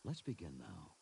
Let's begin now.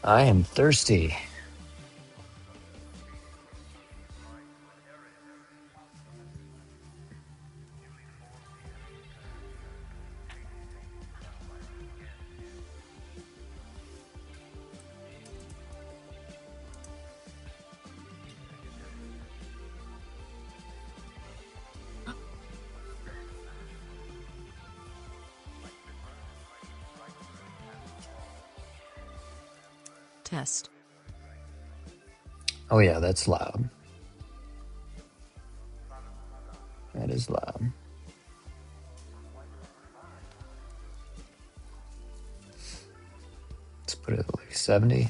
I am thirsty. Test. Oh yeah, that's loud. That is loud. Let's put it at like 70.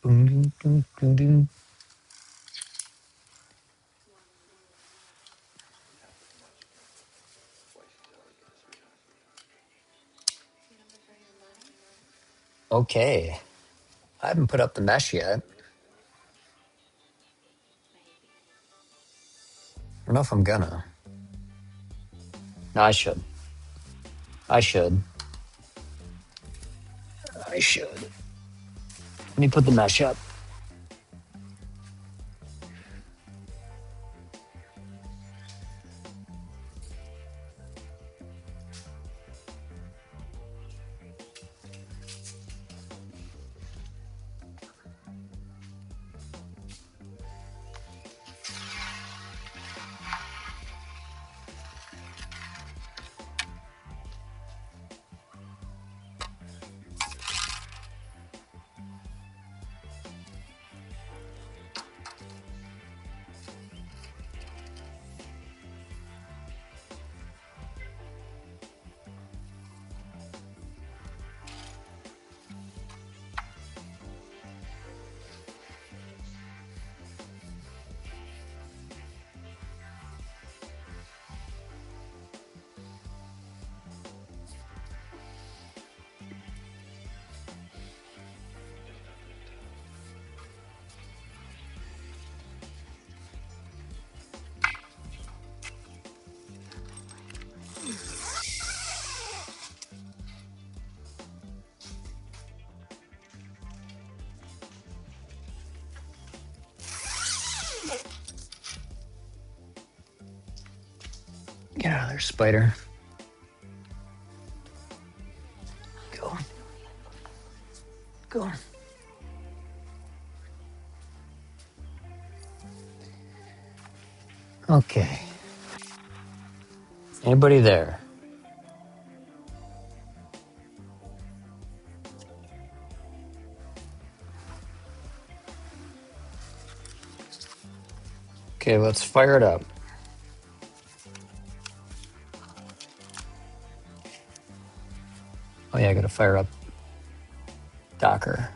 Boom, boom, boom, boom. Okay. I haven't put up the mesh yet. I don't know if I'm gonna. No, I should. I should. I should. Let me put the mesh up. Get out of there, spider. Go. go. Okay. Anybody there? Okay, let's fire it up. Oh yeah, I gotta fire up Docker.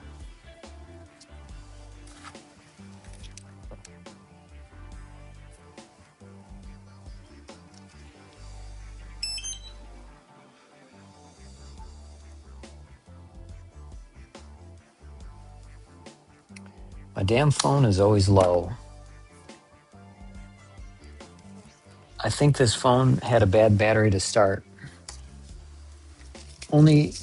My damn phone is always low. I think this phone had a bad battery to start. Only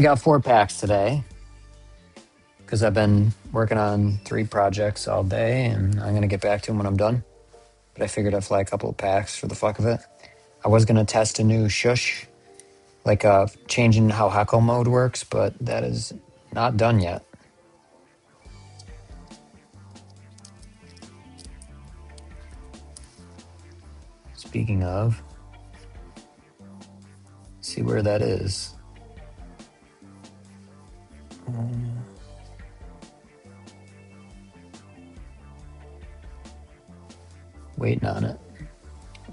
got 4 packs today because I've been working on 3 projects all day, and I'm gonna get back to them when I'm done. But I figured I'd fly a couple of packs for the fuck of it. I was gonna test a new shush, like changing how Hako mode works, but that is not done yet. Speaking of, see where that is. Waiting on it.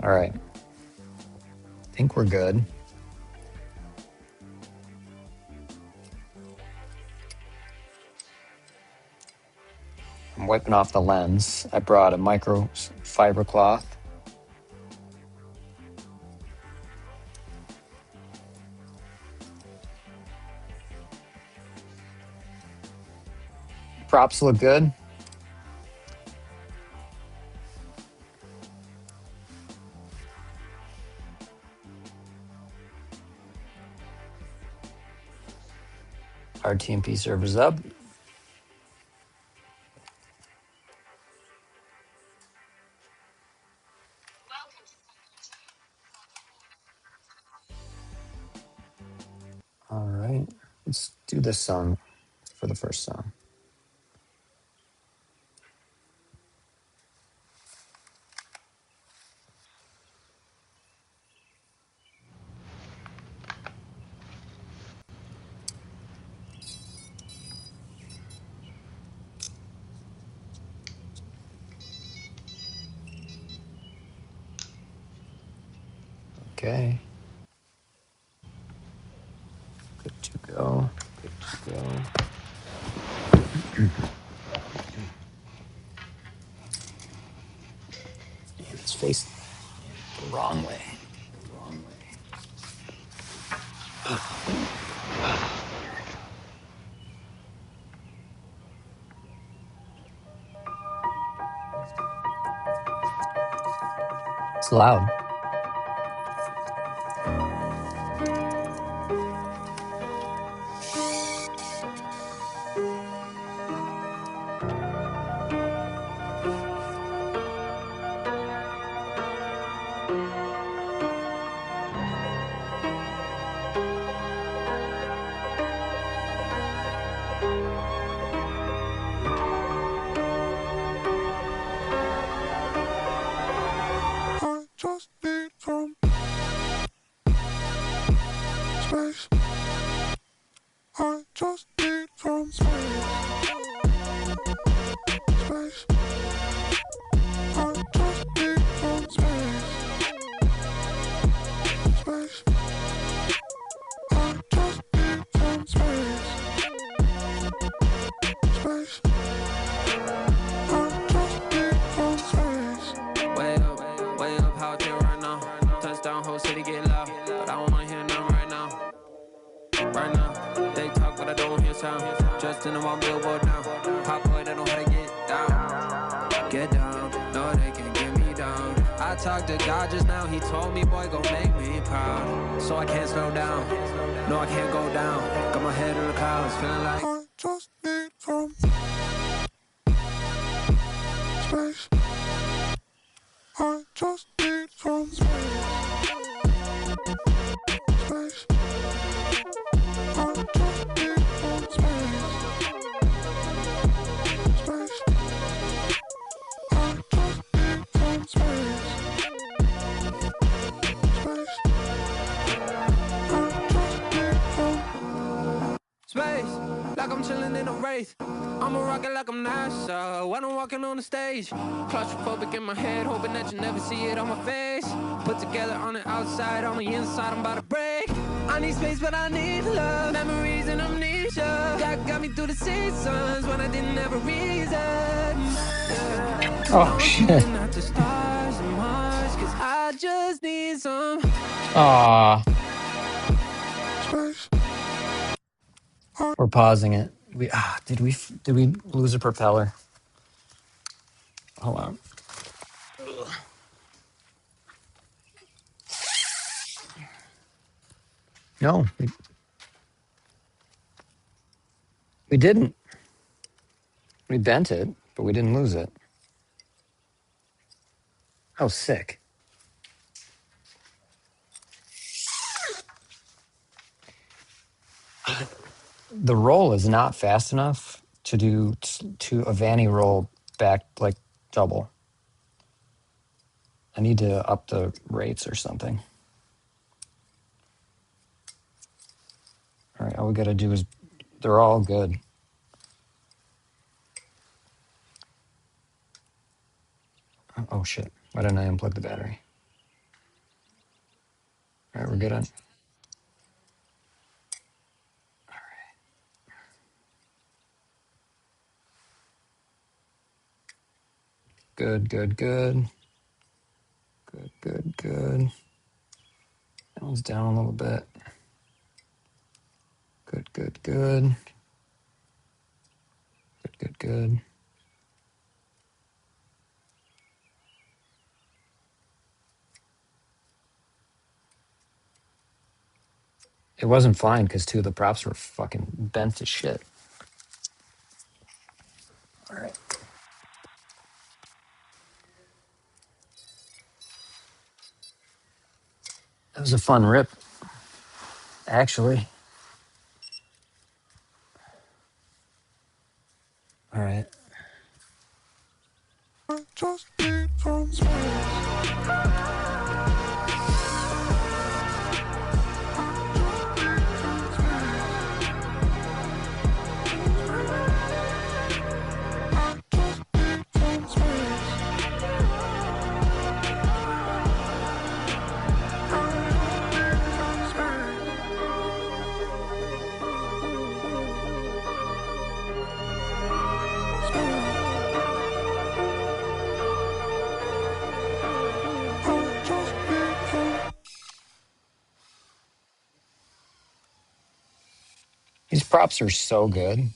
All right. I think we're good. I'm wiping off the lens. I brought a microfiber cloth. Props look good. Our TMP server's up. All right. Let's do this song for the first song. Okay. Good to go. Good to go. Damn, it's facing the wrong way. It's loud. I just need some space. I just need some space. Space. I just need some space. Space. I just need some space. Space. I just need some space. Way up, how there right now. Touchdown, whole city get loud. But I don't wanna hear none right now. Right now, they talk, but I don't hear sound. Just in the one billboard now. Pop boy, they know how to get down. Get down, no, they can't get me down. I talked to God just now, he told me, boy, gon' make me proud. So I can't slow down, no, I can't go down. Got my head in the clouds, feeling like I just need some space. I just need some space. Space. I'ma rock it like I'm NASA when I'm walking on the stage. Claustrophobic in my head, hoping that you never see it on my face. Put together on the outside, on the inside, I'm about to break. I need space, but I need love. Memories and amnesia that got me through the seasons when I didn't have a reason. Yeah. Oh, I'm shit. shooting at the stars and Mars, cause I just need some. Aw. Space. We're pausing it. Did we lose a propeller? Hold on. No, we didn't. We bent it, but we didn't lose it. Oh, sick. The roll is not fast enough to do to a Vanny roll back like double. I need to up the rates or something. All right, all we got to do is they're all good. Oh shit! Why didn't I unplug the battery? All right, we're good on. Good, good, good, good, good, good. That one's down a little bit. Good, good, good, good, good, good. It wasn't flying because two of the props were fucking bent to shit. All right. That was a fun rip, actually. All right. I just need some space. These props are so good.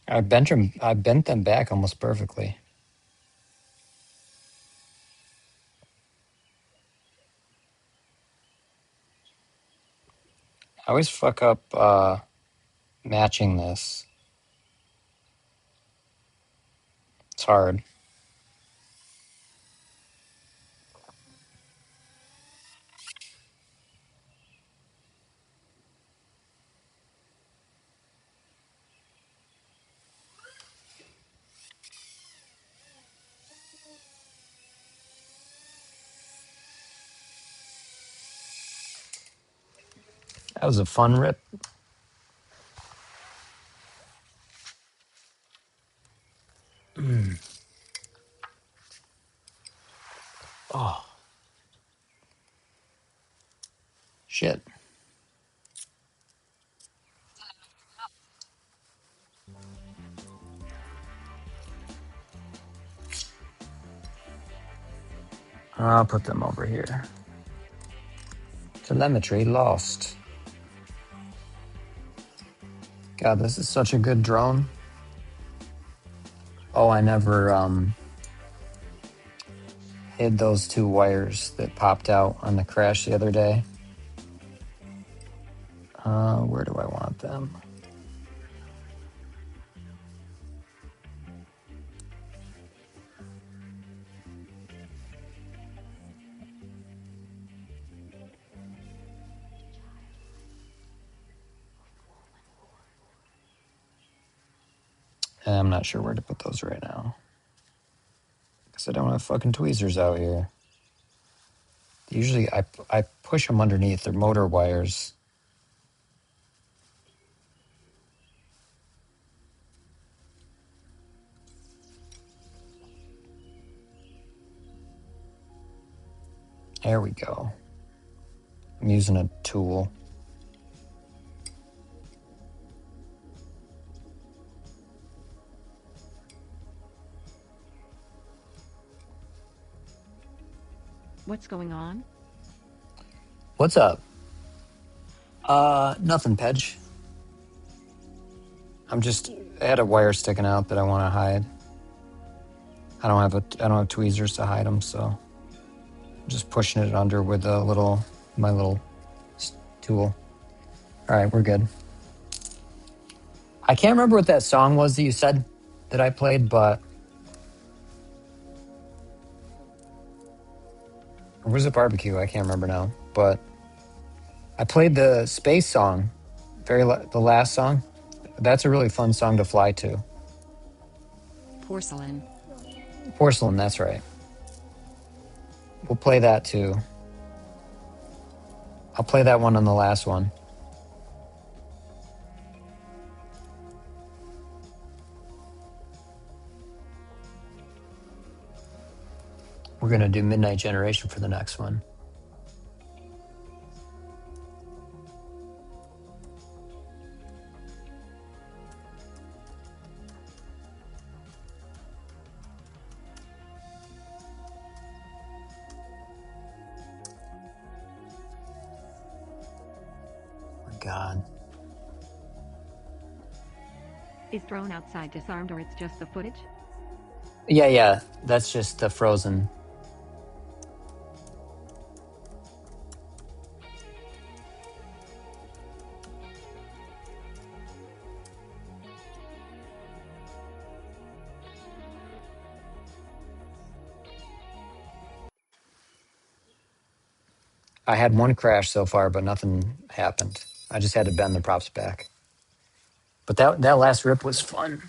I bent them back almost perfectly. I always fuck up matching this. It's hard. That was a fun rip. Oh, shit. I'll put them over here. Telemetry lost. God, this is such a good drone. Oh, I never hid those two wires that popped out on the crash the other day. Where do I want them? I'm not sure where to put those right now. Because I don't have fucking tweezers out here. Usually I push them underneath. They're motor wires. There we go. I'm using a tool. What's going on? What's up? Nothing, Pedge. I had a wire sticking out that I want to hide. I don't have tweezers to hide them, so I'm just pushing it under with my little tool. All right, we're good. I can't remember what that song was that you said that I played, but or was it barbecue? I can't remember now, but I played the space song, the last song. That's a really fun song to fly to. Porcelain. Porcelain, that's right. We'll play that too. I'll play that one on the last one. We're going to do Midnight Generation for the next one. Oh my God. Is drone outside disarmed or it's just the footage? Yeah. That's just the frozen. I had one crash so far, but nothing happened. I just had to bend the props back. But that last rip was fun.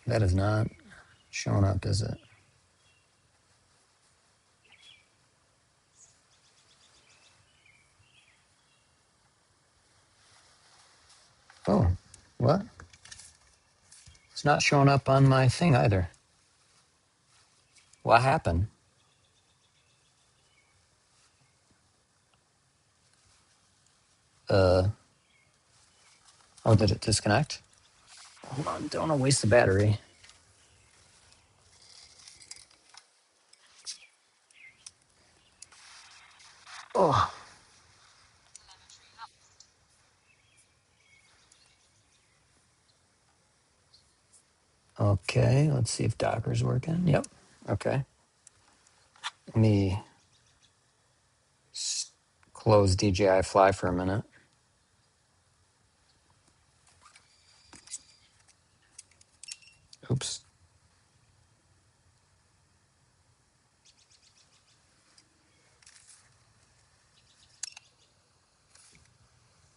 That is not showing up, is it? Oh, what? It's not showing up on my thing either. What happened? Oh, did it disconnect? Hold on, don't want to waste the battery. Oh, okay. Let's see if Docker's working. Yep. Okay. Let me close DJI Fly for a minute. Oops.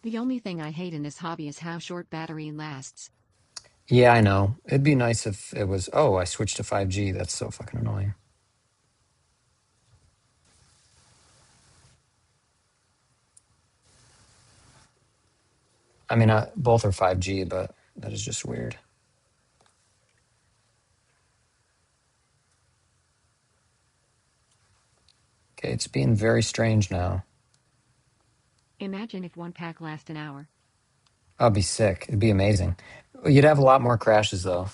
The only thing I hate in this hobby is how short battery lasts. Yeah, I know. It'd be nice if it was. Oh, I switched to 5G. That's so fucking annoying. I mean, both are 5G, but that is just weird. Okay, it's being very strange now. Imagine if one pack lasts an hour. I'll be sick. It'd be amazing. You'd have a lot more crashes, though.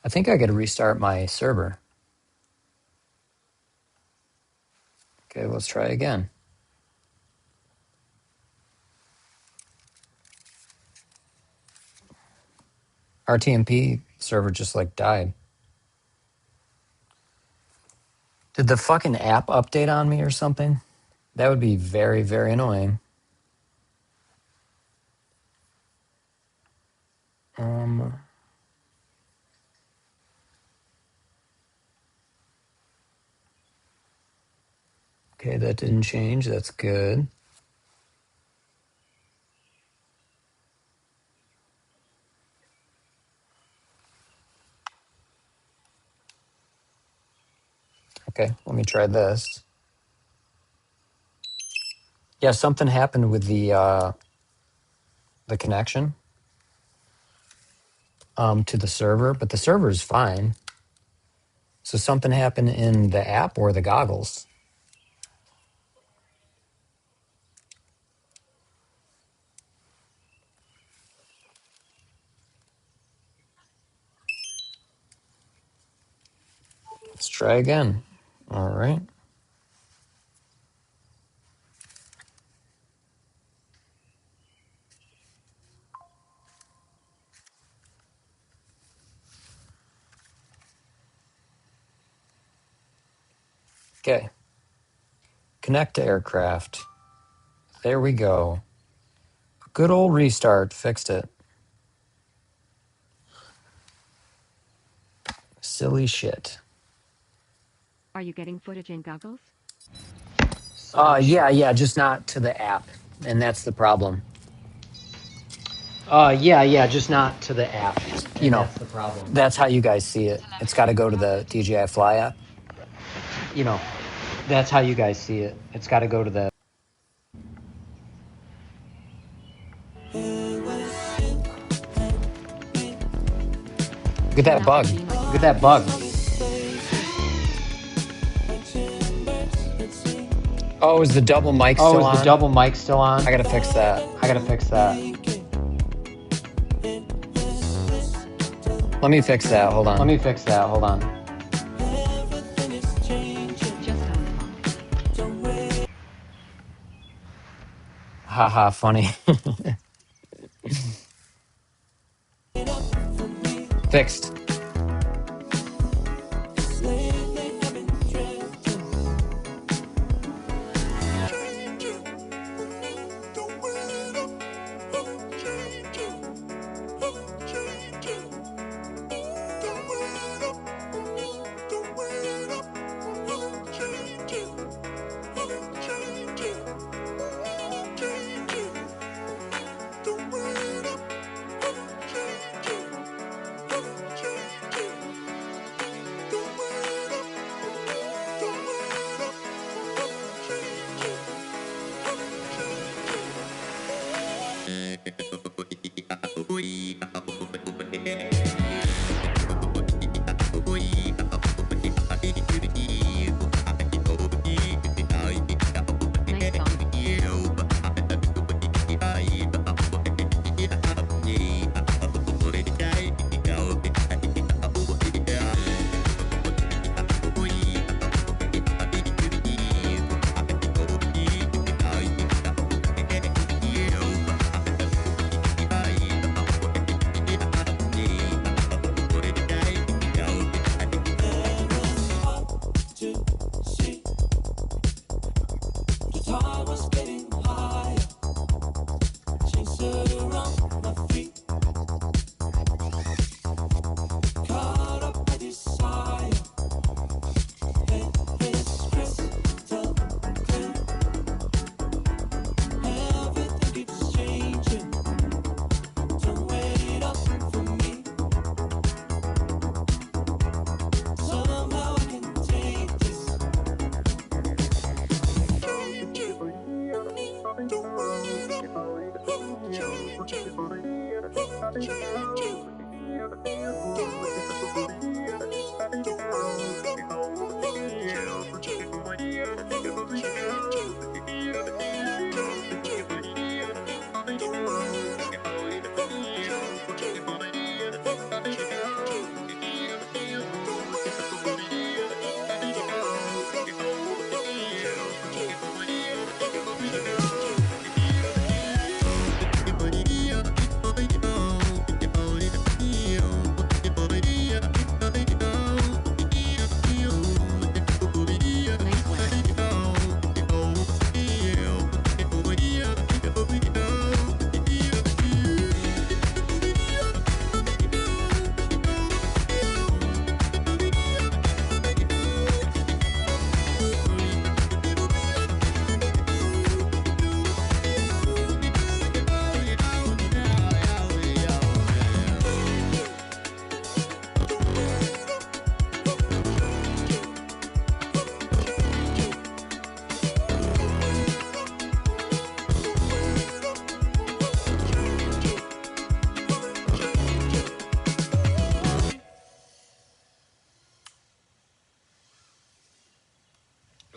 I think I got to restart my server. Okay, let's try again. RTMP server just like died. Did the fucking app update on me or something? That would be very, very annoying. Okay, that didn't change. That's good. Okay, let me try this. Yeah, something happened with the connection to the server, but the server is fine. So something happened in the app or the goggles. Let's try again. All right. Okay. Connect to aircraft. There we go. Good old restart fixed it. Silly shit. Are you getting footage in goggles? Yeah, just not to the app, and that's the problem. Just not to the app. You know, that's the problem. That's how you guys see it. It's got to go to the DJI Fly app. You know, that's how you guys see it. It's got to go to the. Look at that bug. Look at that bug. Oh, is the double mic still on? Double mic still on? I gotta fix that. Let me fix that. Hold on. Just on. Haha, funny. Fixed.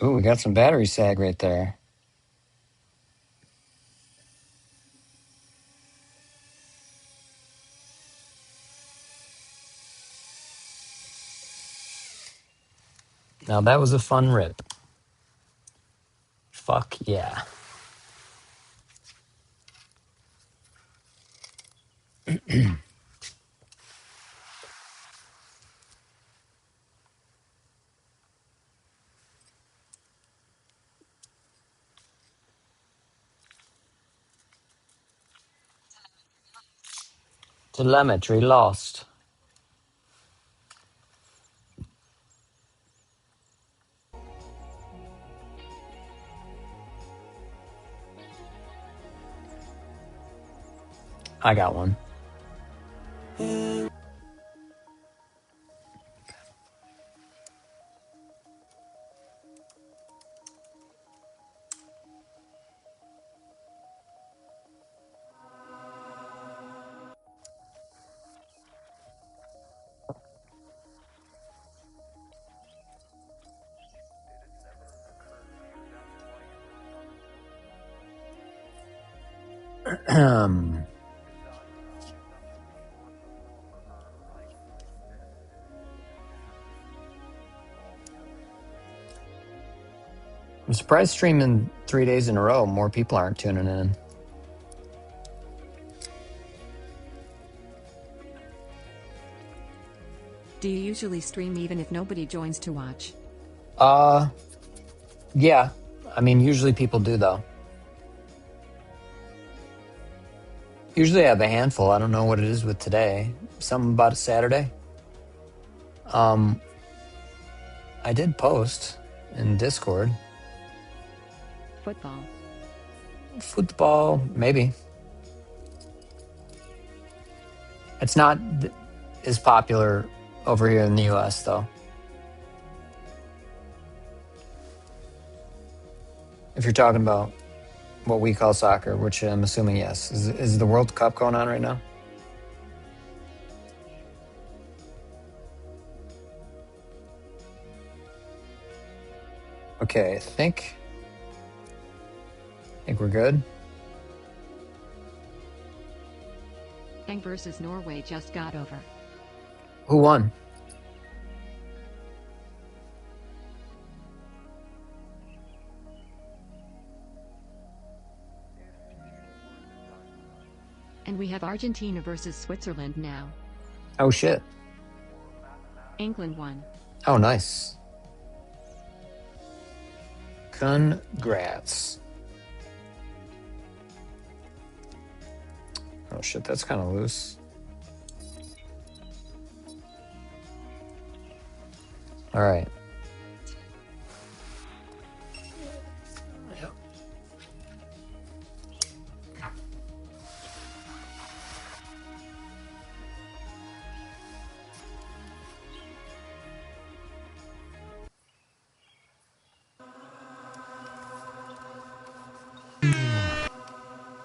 Ooh, we got some battery sag right there. Now that was a fun rip. Fuck yeah. Telemetry lost. I got one. I'm surprised streaming 3 days in a row, more people aren't tuning in. Do you usually stream even if nobody joins to watch? Yeah. I mean, usually people do, though. Usually I have a handful. I don't know what it is with today. Something about a Saturday. I did post in Discord. Football. Football, maybe. It's not as popular over here in the US, though. If you're talking about what we call soccer, which I'm assuming, yes. Is the World Cup going on right now? Okay, I think we're good. Eng versus Norway just got over. Who won? And we have Argentina versus Switzerland now. Oh, shit. England won. Oh, nice. Congrats. Oh, shit, that's kind of loose. All right.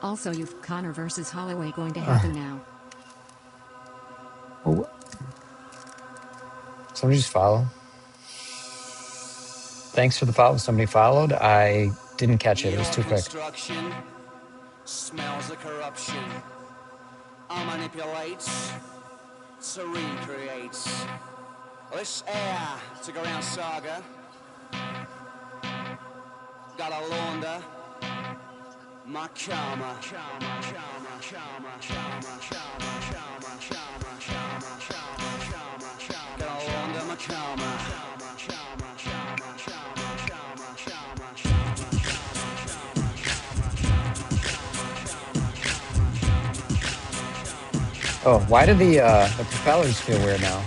Also, you've Connor versus Holloway going to happen now. Oh, somebody just follow. Thanks for the follow. Somebody followed. I didn't catch it. It was too quick. Smells of corruption. I manipulates, so recreates. This air to go around saga. Gotta launder my karma. Gotta launder my karma. Oh, why do the propellers feel weird now?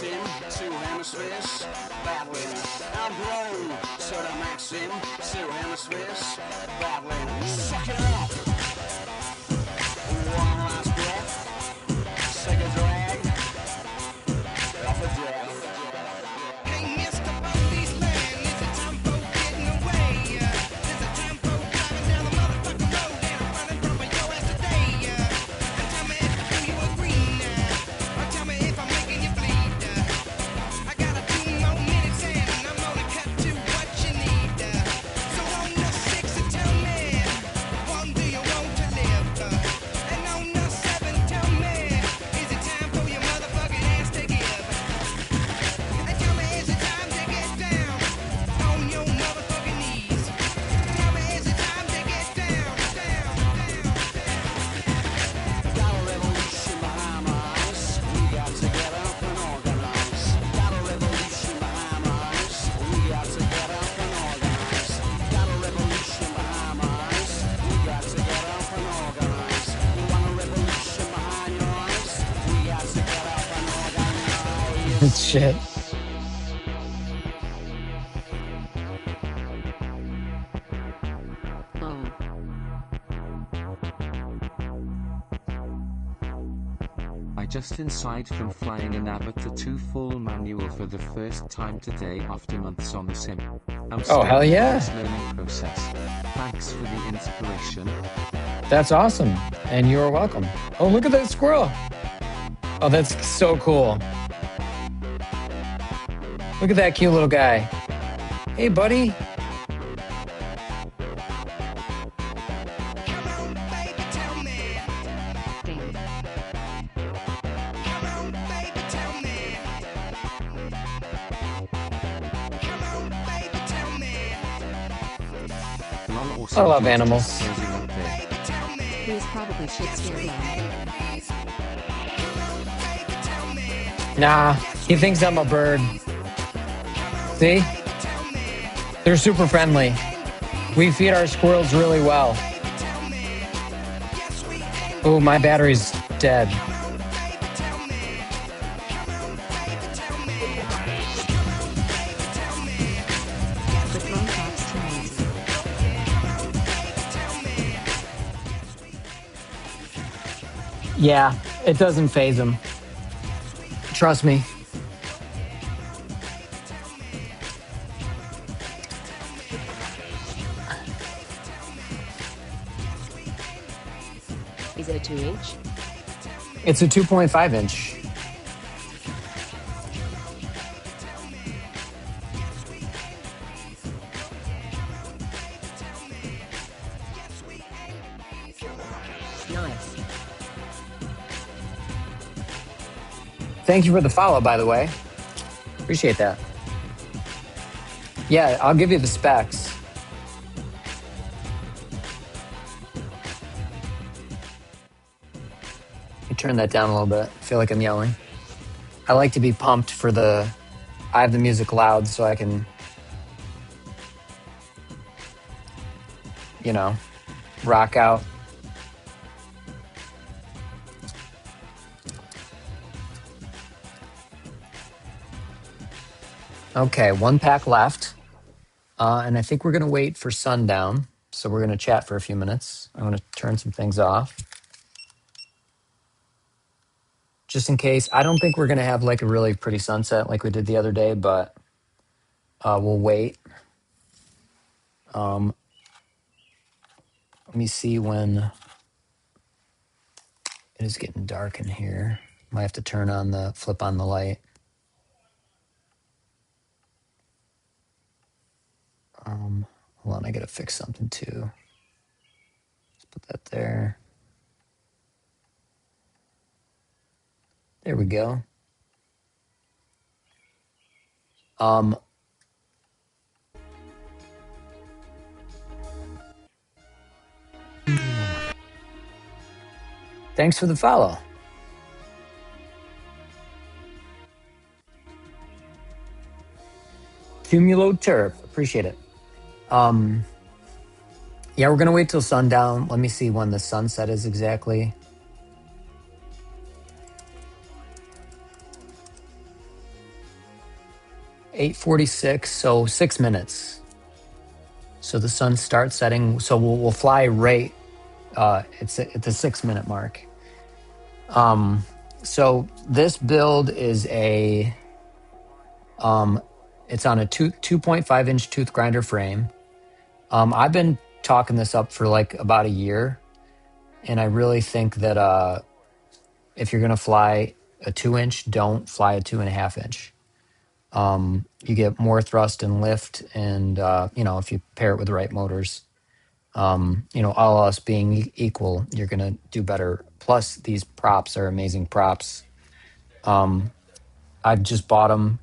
maxim, two hemispheres battling. I'm grown to the maxim, two hemispheres battling. Suck it up. One last breath. Take a drag off a death. Hey, Mr. Policeman, is it time for getting away? Is it time for driving down the motherfucking road and I'm running from your ass today? And tell me if you agree, or tell me if I'm making you bleed. I got a 2 more minutes and I'm gonna cut to what you need. So on the 6, tell me, one, do you want to live? And on the 7, tell me, is it time for your motherfucking ass to give? And tell me, is it time to get down on your motherfucking knees? Tell me, is it time to get down, down, down, down? Got a revolution behind my eyes. We got to get up and organize. Got a revolution behind my eyes. We got to get up and organize. Got a revolution behind my eyes. We got to get up and organize. You want a revolution behind your eyes? We got to get up and organize. It's shit. Oh. I just inside from flying an Abbott the 2 full manual for the first time today after months on the sim. I'm still hell in yeah. this learning process. Thanks for the inspiration. That's awesome. And you're welcome. Oh, look at that squirrel. Oh, that's so cool. Look at that cute little guy. Hey, buddy. Come on, baby, tell me. Damn. Come on, baby, tell me. Come on, baby, tell me. Lol, also I love just animals. closing up there. Baby, tell me. He's probably shit scared loud. Baby, tell me. Nah, he thinks I'm a bird. See? They're super friendly. We feed our squirrels really well. Oh, my battery's dead. The phone talks too easy. Yeah, it doesn't faze him. Trust me. Is it a 2-inch? It's a 2.5 inch. Nice. Thank you for the follow, by the way. Appreciate that. Yeah, I'll give you the specs. Let me turn that down a little bit. I feel like I'm yelling. I like to be pumped for the... I have the music loud so I can, you know, rock out. Okay, 1 pack left. And I think we're going to wait for sundown. So we're going to chat for a few minutes. I'm going to turn some things off. Just in case. I don't think we're going to have like a really pretty sunset like we did the other day, but we'll wait. Let me see when it is getting dark in here. Might have to flip on the light. Hold on, I got to fix something too. Let's put that there. There we go. Thanks for the follow. Cumulo Turf, appreciate it. Yeah, we're gonna wait till sundown. Let me see when the sunset is exactly. 8:46, so 6 minutes. So the sun starts setting. So we'll fly right. It's at the 6 minute mark. So this build is a it's on a 2.5 inch tooth grinder frame. I've been talking this up for like about a year, and I really think that if you're gonna fly a 2 inch, don't fly a 2.5 inch. You get more thrust and lift, and if you pair it with the right motors, all else being equal, you're gonna do better. Plus, these props are amazing props. I just bought them,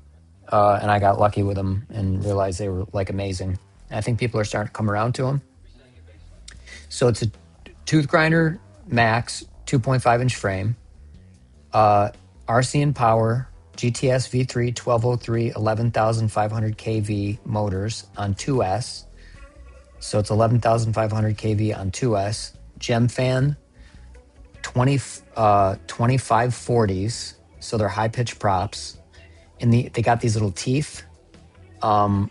and I got lucky with them and realized they were like amazing. I think people are starting to come around to them. So it's a tooth grinder max 2.5 inch frame, RC and power, GTS V3 1203 11,500 kV motors on 2S. So it's 11,500 kV on 2S. Gem fan 2540s. So they're high pitch props. And they got these little teeth. I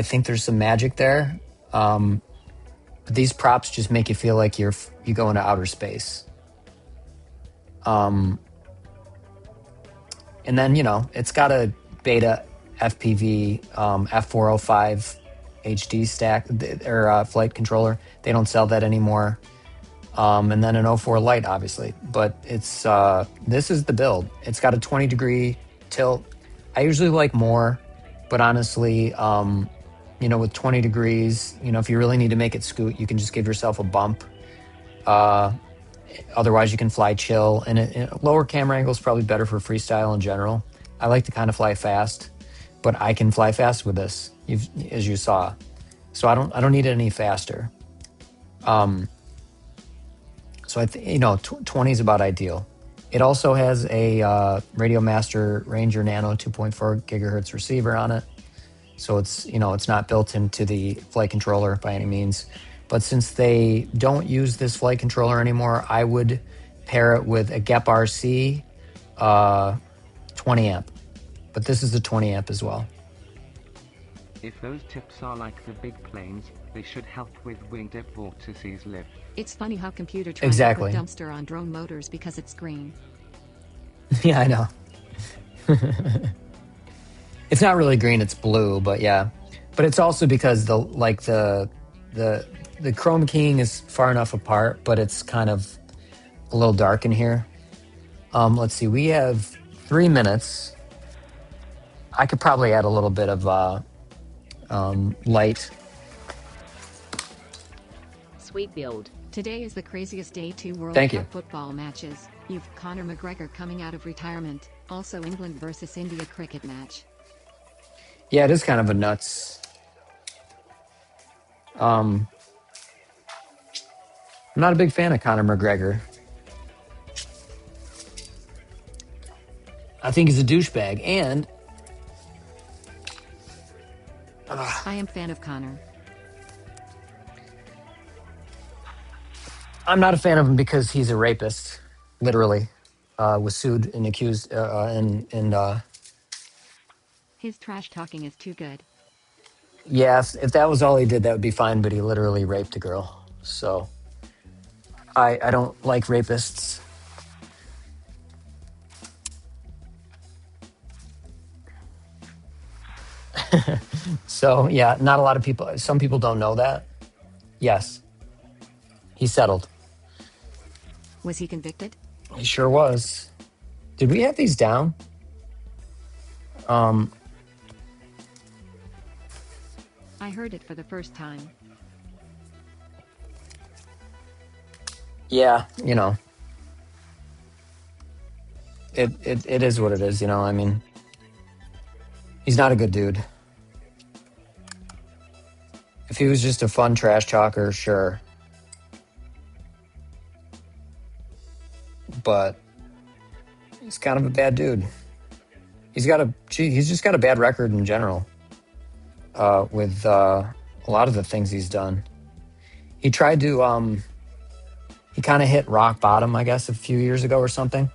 think there's some magic there. But these props just make you feel like you go into outer space. And then it's got a beta FPV F405 HD stack or flight controller. They don't sell that anymore. And then an 04 light, obviously. But it's this is the build. It's got a 20-degree tilt. I usually like more, but honestly, with 20 degrees, if you really need to make it scoot, you can just give yourself a bump. Otherwise, you can fly chill. And a lower camera angle is probably better for freestyle in general. I like to kind of fly fast, but I can fly fast with this, as you saw. So I don't need it any faster. So I think 20 is about ideal. It also has a Radio Master Ranger Nano 2.4 gigahertz receiver on it. So it's not built into the flight controller by any means. But since they don't use this flight controller anymore, I would pair it with a GEP RC 20 amp. But this is the 20 amp as well. If those tips are like the big planes, they should help with wingtip vortices lift. It's funny how computer trying Exactly. to put dumpster on drone motors because it's green. Yeah, I know. It's not really green, it's blue, but yeah. But it's also because the chroma keying is far enough apart, but it's kind of a little dark in here. Let's see, we have 3 minutes. I could probably add a little bit of light. Sweet build. Today is the craziest day 2 World Thank Cup you. football matches. You've Conor McGregor coming out of retirement. Also England versus India cricket match. Yeah, it is kind of a nuts. I'm not a big fan of Conor McGregor. I think he's a douchebag, and I am fan of Conor. I'm not a fan of him because he's a rapist, literally. Was sued and accused, and His trash talking is too good. yes, if that was all he did, that would be fine. But he literally raped a girl, so I don't like rapists. So yeah, not a lot of people. Some people don't know that. Yes, he settled. Was he convicted? He sure was. Did we have these down? I heard it for the first time. Yeah, it is what it is. I mean, he's not a good dude. If he was just a fun trash talker, sure. But he's kind of a bad dude. He's just got a bad record in general. With a lot of the things he's done. He tried to he kind of hit rock bottom, I guess, a few years ago or something.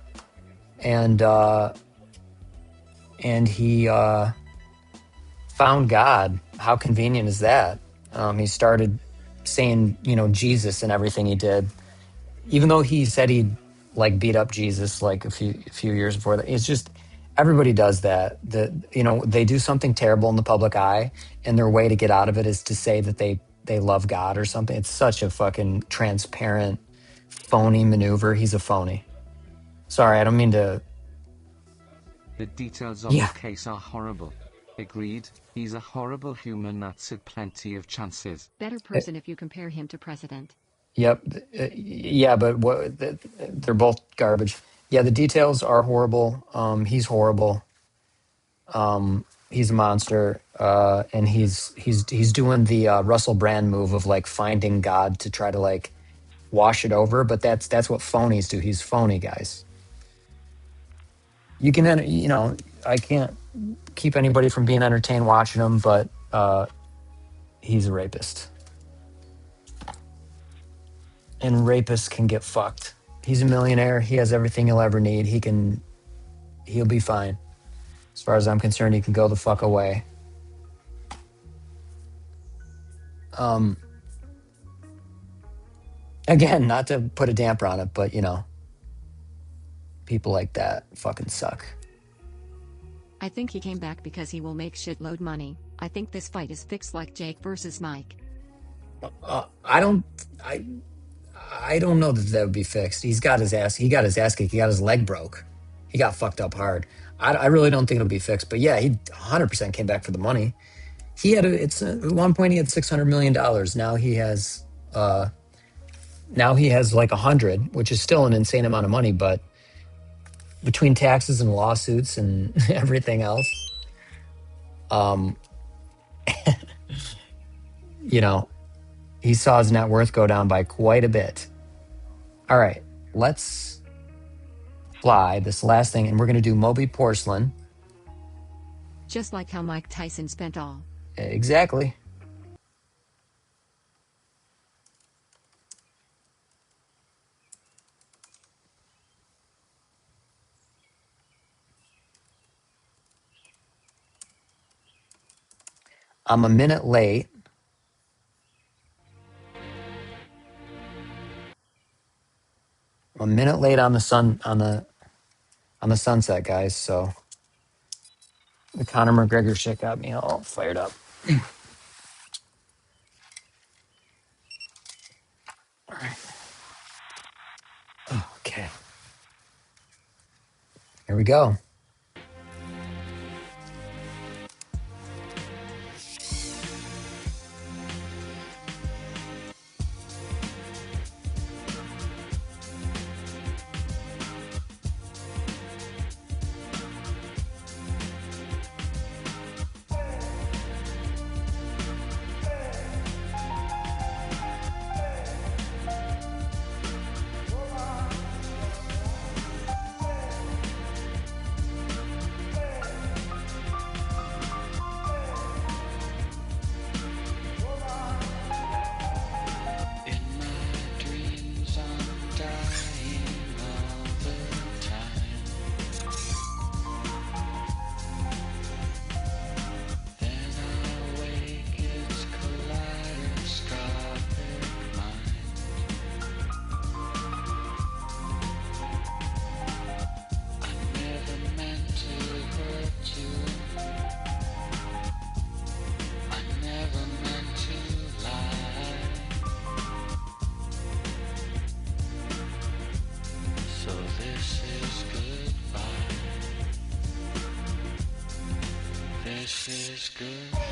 And and he found God. How convenient is that? He started saying, Jesus and everything he did, even though he said he'd like beat up Jesus like a few years before that. It's just everybody does that. They do something terrible in the public eye, and their way to get out of it is to say that they love God or something. It's such a fucking transparent, phony maneuver. He's a phony. Sorry, I don't mean to. The details of Yeah. the case are horrible. Agreed, he's a horrible human that's had plenty of chances. Better person if you compare him to President. Yep. Yeah, but they're both garbage. Yeah, the details are horrible. He's horrible. He's a monster. And he's doing the Russell Brand move of like finding God to try to like wash it over. But that's what phonies do. He's phony, guys. You can, I can't keep anybody from being entertained watching him, but he's a rapist. And rapists can get fucked. He's a millionaire. He has everything he'll ever need. He'll be fine. As far as I'm concerned, he can go the fuck away. Again, not to put a damper on it, but people like that fucking suck. I think he came back because he will make shitload money. I think this fight is fixed like Jake versus Mike. I don't know that would be fixed. He got his ass kicked. He got his leg broke. He got fucked up hard. I really don't think it'll be fixed. But yeah, he 100% came back for the money. He had at one point he had $600 million. Now he has like 100, which is still an insane amount of money. But between taxes and lawsuits and everything else, he saw his net worth go down by quite a bit. All right, let's fly this last thing, and we're going to do Moby Porcelain. Just like how Mike Tyson spent all. Exactly. I'm a minute late. I'm a minute late on the sunset, guys. So the Conor McGregor shit got me all fired up. All right. Okay. Here we go. In my dreams, I'm dying all the time. Then I wake, it's kaleidoscopic mind. I never meant to hurt you. I never meant to lie. So this is goodbye. This is goodbye.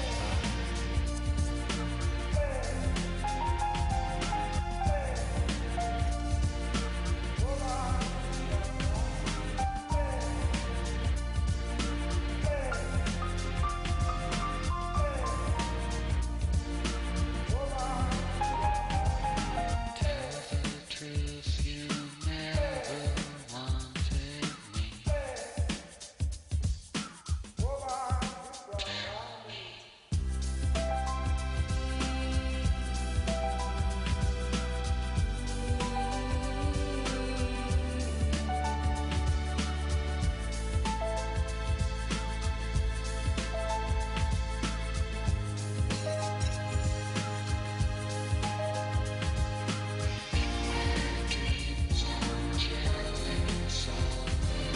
Tell the truth, you never wanted me. Tell me.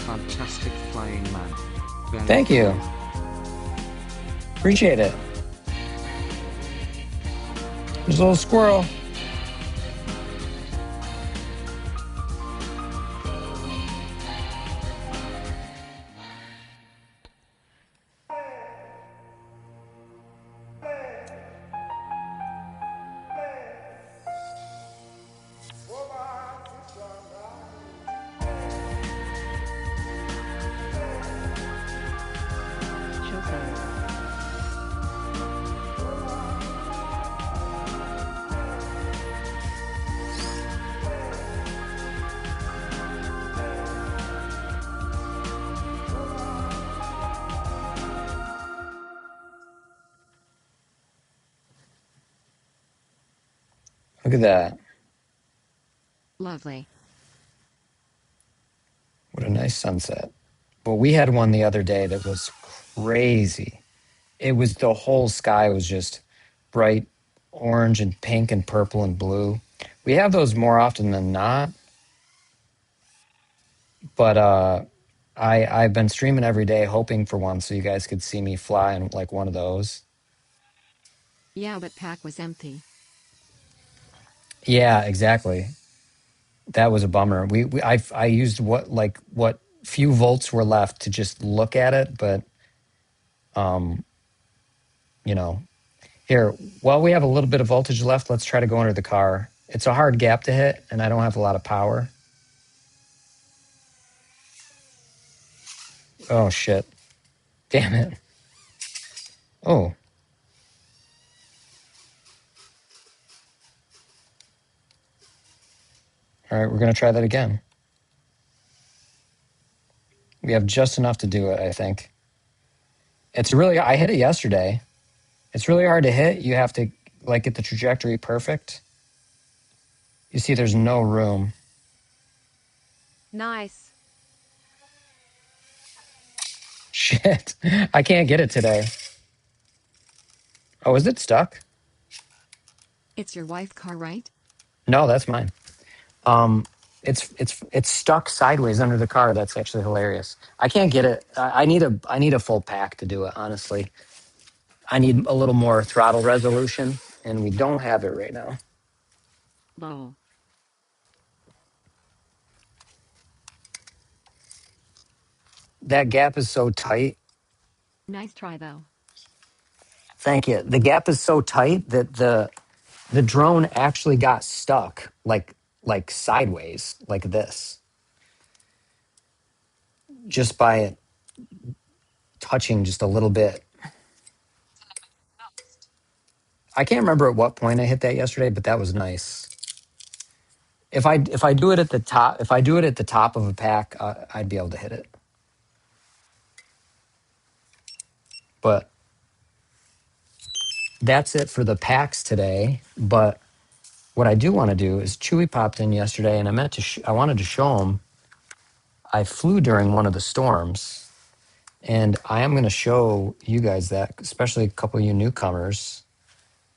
fantastic flying, man. Very Thank you. cool. Appreciate it. There's a little squirrel. Showtime. Look at that. Lovely. What a nice sunset. Well, we had one the other day that was crazy. It was the whole sky was just bright orange and pink and purple and blue. We have those more often than not, but I've been streaming every day hoping for one so you guys could see me fly in like one of those. Yeah, but pack was empty. Yeah, exactly. That was a bummer. I used what few volts were left to just look at it, but you know, here, while we have a little bit of voltage left, let's try to go under the car. It's a hard gap to hit, and I don't have a lot of power. Oh, shit. Damn it. Oh. All right, we're going to try that again. We have just enough to do it, I think. I hit it yesterday. It's really hard to hit. You have to, like, get the trajectory perfect. You see, there's no room. Nice. Shit. I can't get it today. Oh, is it stuck? It's your wife's car, right? No, that's mine. Um, it's stuck sideways under the car. That's actually hilarious. I can't get it. I need a full pack to do it. Honestly, I need a little more throttle resolution, and we don't have it right now. Lol. That gap is so tight. Nice try though. Thank you. The gap is so tight that the drone actually got stuck like sideways like this, just by it touching just a little bit. I can't remember at what point I hit that yesterday, but that was nice. If I do it at the top, if I do it at the top of a pack, I'd be able to hit it. But that's it for the packs today. But what I do want to do is Chewy popped in yesterday, and I wanted to show him. I flew during one of the storms, and I am going to show you guys that, especially a couple of you newcomers.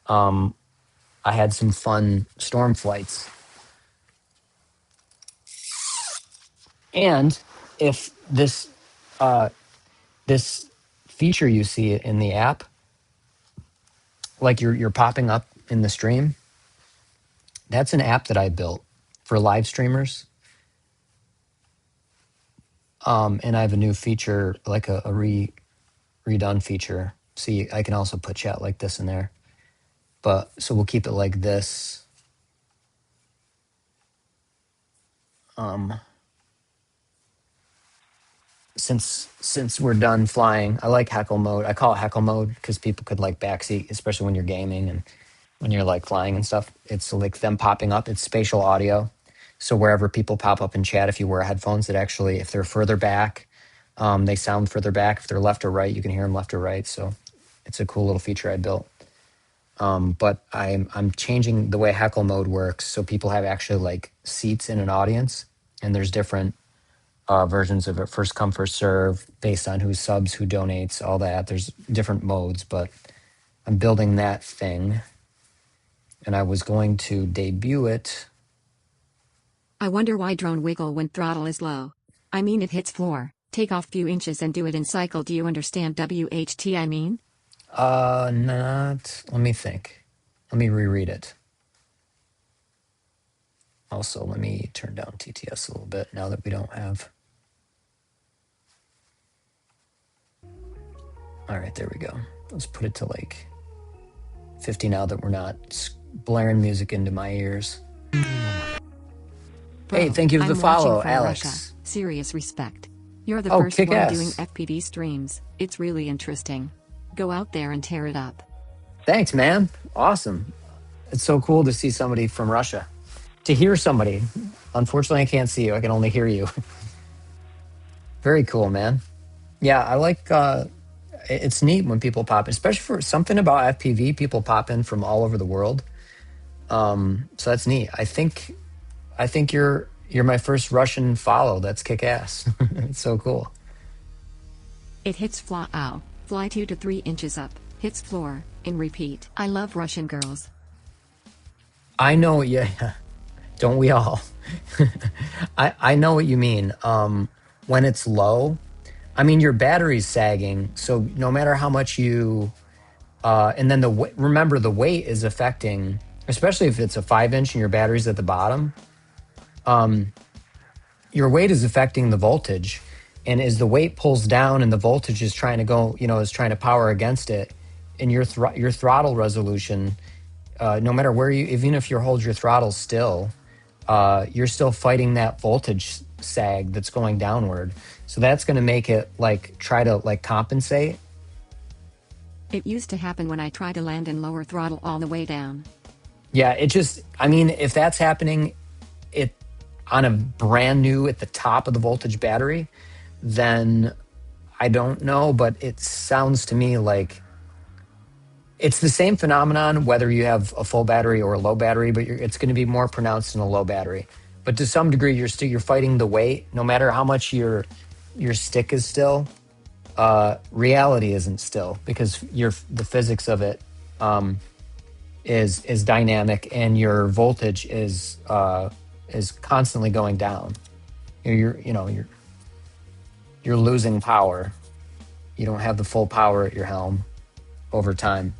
I had some fun storm flights, and if this feature you see in the app, like you're popping up in the stream, that's an app that I built for live streamers. And I have a new feature, like a redone feature. See, I can also put chat like this in there. But so we'll keep it like this. Since we're done flying, I like heckle mode. I call it heckle mode because people could like backseat, especially when you're gaming and when you're like flying and stuff. It's like them popping up. It's spatial audio. So wherever people pop up in chat, if you wear headphones, that actually, if they're further back, they sound further back. If they're left or right, you can hear them left or right. So it's a cool little feature I built. But I'm changing the way heckle mode works so people have actually like seats in an audience, and there's different versions of it. First come, first serve, based on who subs, who donates, all that. There's different modes, but I'm building that thing, and I was going to debut it. I wonder why drone wiggle when throttle is low. I mean it hits floor. Take off few inches and do it in cycle. Do you understand WHT I mean? Not. Let me think. Let me reread it. Also, let me turn down TTS a little bit now that we don't have. All right, there we go. Let's put it to like 50 now that we're not blaring music into my ears. Bro, Hey, thank you for the I'm watching follow, from Alex. Russia. Serious respect. You're the Oh, first kick one ass. doing FPV streams. It's really interesting. Go out there and tear it up. Thanks, man. Awesome. It's so cool to see somebody from Russia. To hear somebody. Unfortunately, I can't see you. I can only hear you. Very cool, man. Yeah, I like it's neat when people pop in, especially for something about FPV, people pop in from all over the world. So that's neat. I think you're my first Russian follow. That's kick ass. It's so cool. It hits fly 2 to 3 inches up, hits floor, and repeat. I love Russian girls. I know, yeah. Don't we all? I know what you mean. When it's low, I mean your battery's sagging, so no matter how much you and then remember the weight is affecting, especially if it's a 5-inch and your battery's at the bottom. Your weight is affecting the voltage, and as the weight pulls down and the voltage is trying to go, is trying to power against it, and your throttle resolution, no matter where even if you hold your throttle still, you're still fighting that voltage sag that's going downward. So that's going to make it try to compensate. It used to happen when I try to land and lower throttle all the way down. Yeah, if that's happening, it on a brand new at the top of the voltage battery, then I don't know, but it sounds to me like it's the same phenomenon whether you have a full battery or a low battery, but it's going to be more pronounced in a low battery. But to some degree, you're fighting the weight, no matter how much your stick is still. Reality isn't still, because the physics of it is dynamic, and your voltage is constantly going down. You're losing power. You don't have the full power at your helm over time.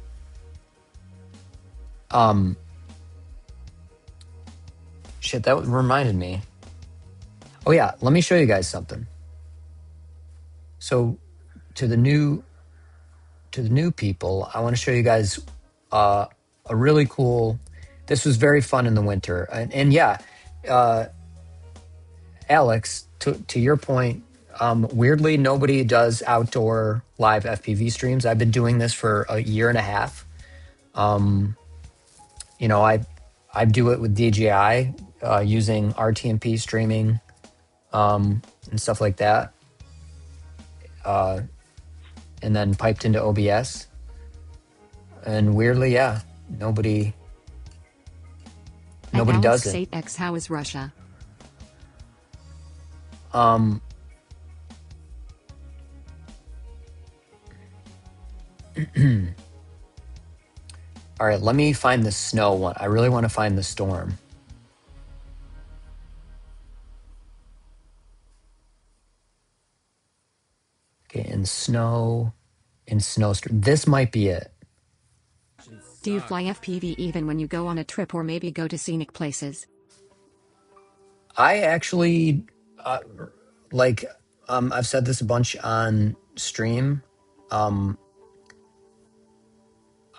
Shit, that reminded me. Oh yeah, let me show you guys something. So to the new people, I want to show you guys a really cool. This was very fun in the winter, and yeah, Alex, to your point, weirdly nobody does outdoor live FPV streams. I've been doing this for a year and a half. I do it with DJI using RTMP streaming and stuff like that, and then piped into OBS. And weirdly, yeah, nobody does it. X, how is Russia? All right, let me find the snow one. I really want to find the storm. Okay, in snowstorm. This might be it. Do you fly FPV even when you go on a trip or maybe go to scenic places? I actually I've said this a bunch on stream.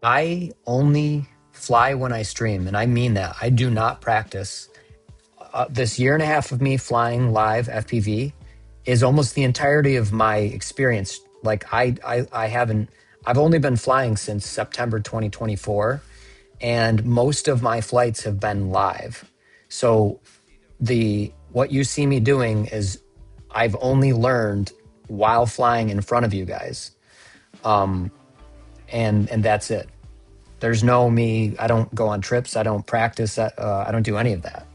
I only fly when I stream, and I mean that. I do not practice. This year and a half of me flying live FPV is almost the entirety of my experience. I've only been flying since September 2024, and most of my flights have been live. So what you see me doing is I've only learned while flying in front of you guys. And that's it. There's no me. I don't go on trips. I don't practice. I don't do any of that.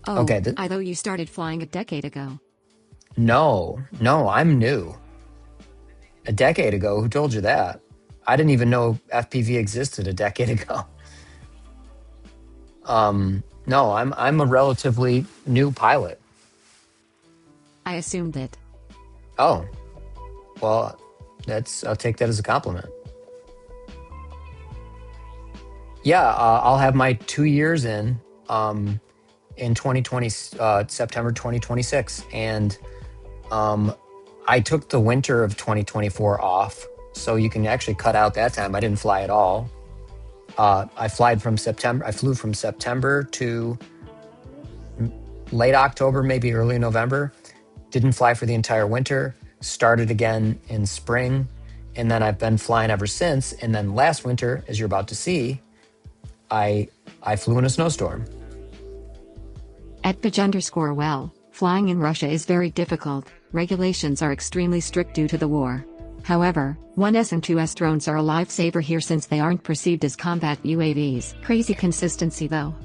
Oh, Okay. I thought you started flying a decade ago. No, I'm new. A decade ago, who told you that? I didn't even know FPV existed a decade ago. No, I'm a relatively new pilot. I assumed it. Oh, well, I'll take that as a compliment. Yeah, I'll have my 2 years in 2020, September 2026. And I took the winter of 2024 off, so you can actually cut out that time. I didn't fly at all. I flew from September to late October, maybe early November. Didn't fly for the entire winter. Started again in spring, and then I've been flying ever since. And then last winter, as you're about to see, I flew in a snowstorm. At Pidge_well, flying in Russia is very difficult. Regulations are extremely strict due to the war. However, 1S and 2S drones are a lifesaver here since they aren't perceived as combat UAVs. Crazy consistency though.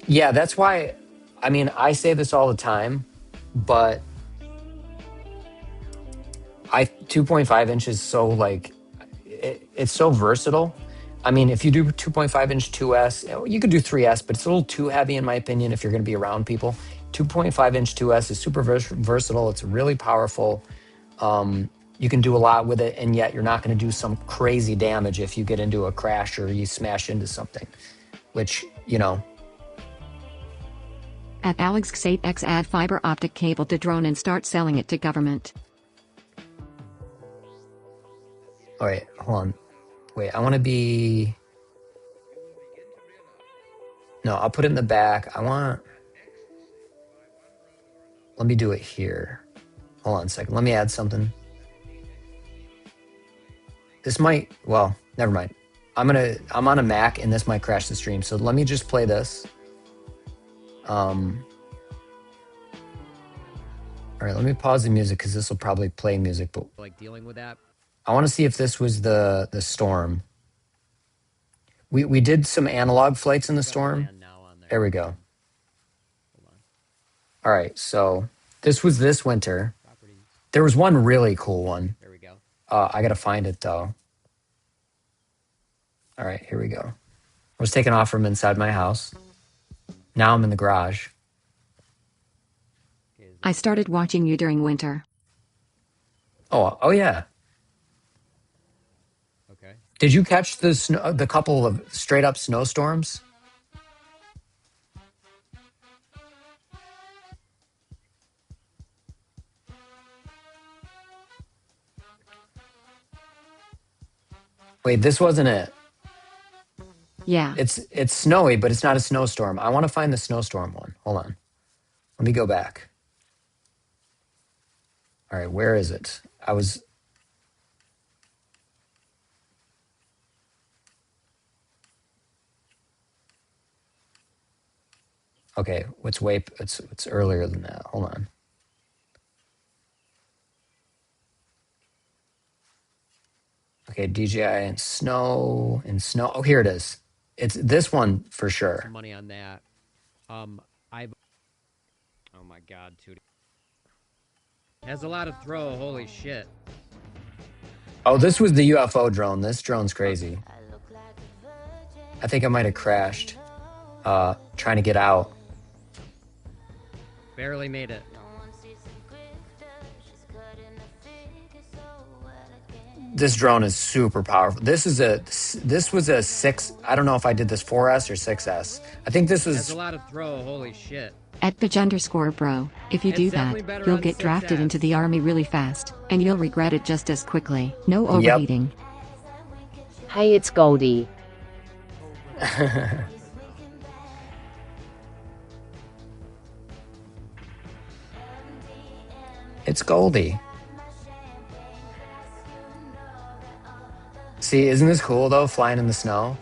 Yeah, that's why, I mean, I say this all the time, but 2.5 inches so like, it's so versatile. I mean, if you do 2.5 inch 2S, you could do 3S, but it's a little too heavy in my opinion if you're going to be around people. 2.5 inch 2S is super versatile. It's really powerful. You can do a lot with it, and yet you're not going to do some crazy damage if you get into a crash or you smash into something, which, you know. At AlexX add fiber optic cable to drone and start selling it to government. All right, hold on. Wait, I want to be... No, I'll put it in the back. Let me do it here. Hold on a second. Let me add something. This might... Well, never mind. I'm on a Mac, and this might crash the stream. So let me just play this. All right, let me pause the music because this will probably play music. But like dealing with that. I want to see if this was the storm. We did some analog flights in the storm. There we go. All right, so this was this winter. There was one really cool one. There we go. I gotta find it though. All right, here we go. I was taking off from inside my house. Now I'm in the garage. I started watching you during winter. Oh yeah. Okay. Did you catch the couple of straight up snowstorms? Wait, this wasn't it. Yeah. It's snowy, but it's not a snowstorm. I want to find the snowstorm one. Hold on. Let me go back. All right, where is it? Okay, it's earlier than that. Hold on. Okay, DJI and snow. Oh, here it is. It's this one for sure. Some money on that. Oh my God, Tootie. Has a lot of throw. Holy shit. Oh, this was the UFO drone. This drone's crazy. I think I might have crashed trying to get out. Barely made it. This drone is super powerful. This was a 6. I don't know if I did this 4S or 6S. I think this was... Has a lot of throw. Holy shit. At Pidge_bro, if you It's do definitely that, better you'll on get drafted 6S. into the army really fast, and you'll regret it just as quickly. No overheating. Hey, it's Goldie. It's Goldie. See, isn't this cool though, flying in the snow?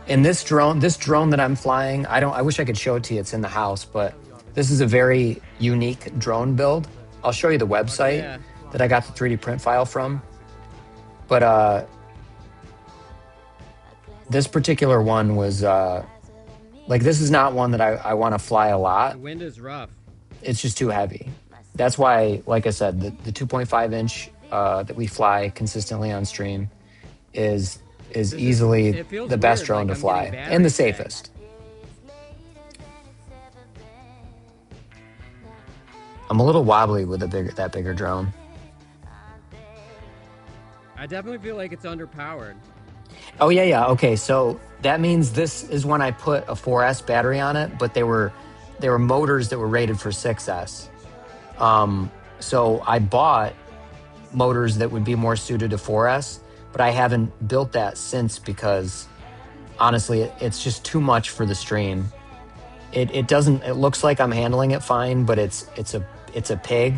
And this drone that I'm flying, I wish I could show it to you. It's in the house, but this is a very unique drone build. I'll show you the website that I got the 3D print file from. But this particular one was like, this is not one that I want to fly a lot. The wind is rough. It's just too heavy. That's why, like I said, the 2.5 inch that we fly consistently on stream is easily the best drone to fly and the safest. I'm a little wobbly with that bigger drone. I definitely feel like it's underpowered. Oh yeah. Okay, so that means this is when I put a 4S battery on it, but they were motors that were rated for 6S. So I bought motors that would be more suited to 4S, but I haven't built that since because honestly, it's just too much for the stream. It doesn't. It looks like I'm handling it fine, but it's a pig,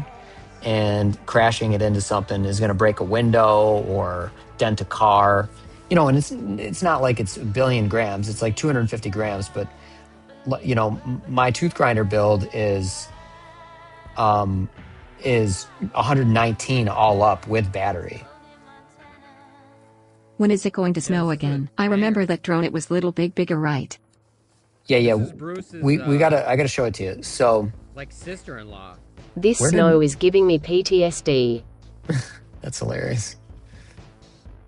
and crashing it into something is going to break a window or dent a car. You know, and it's not like it's a billion grams. It's like 250 grams, but you know, my tooth grinder build is 119 all up with battery. When is it going to snow this is a again? I banger. remember that drone. It was little bigger, right? Yeah. This is Bruce's, I gotta show it to you. So like sister-in-law. This Where snow did- is giving me PTSD. that's hilarious.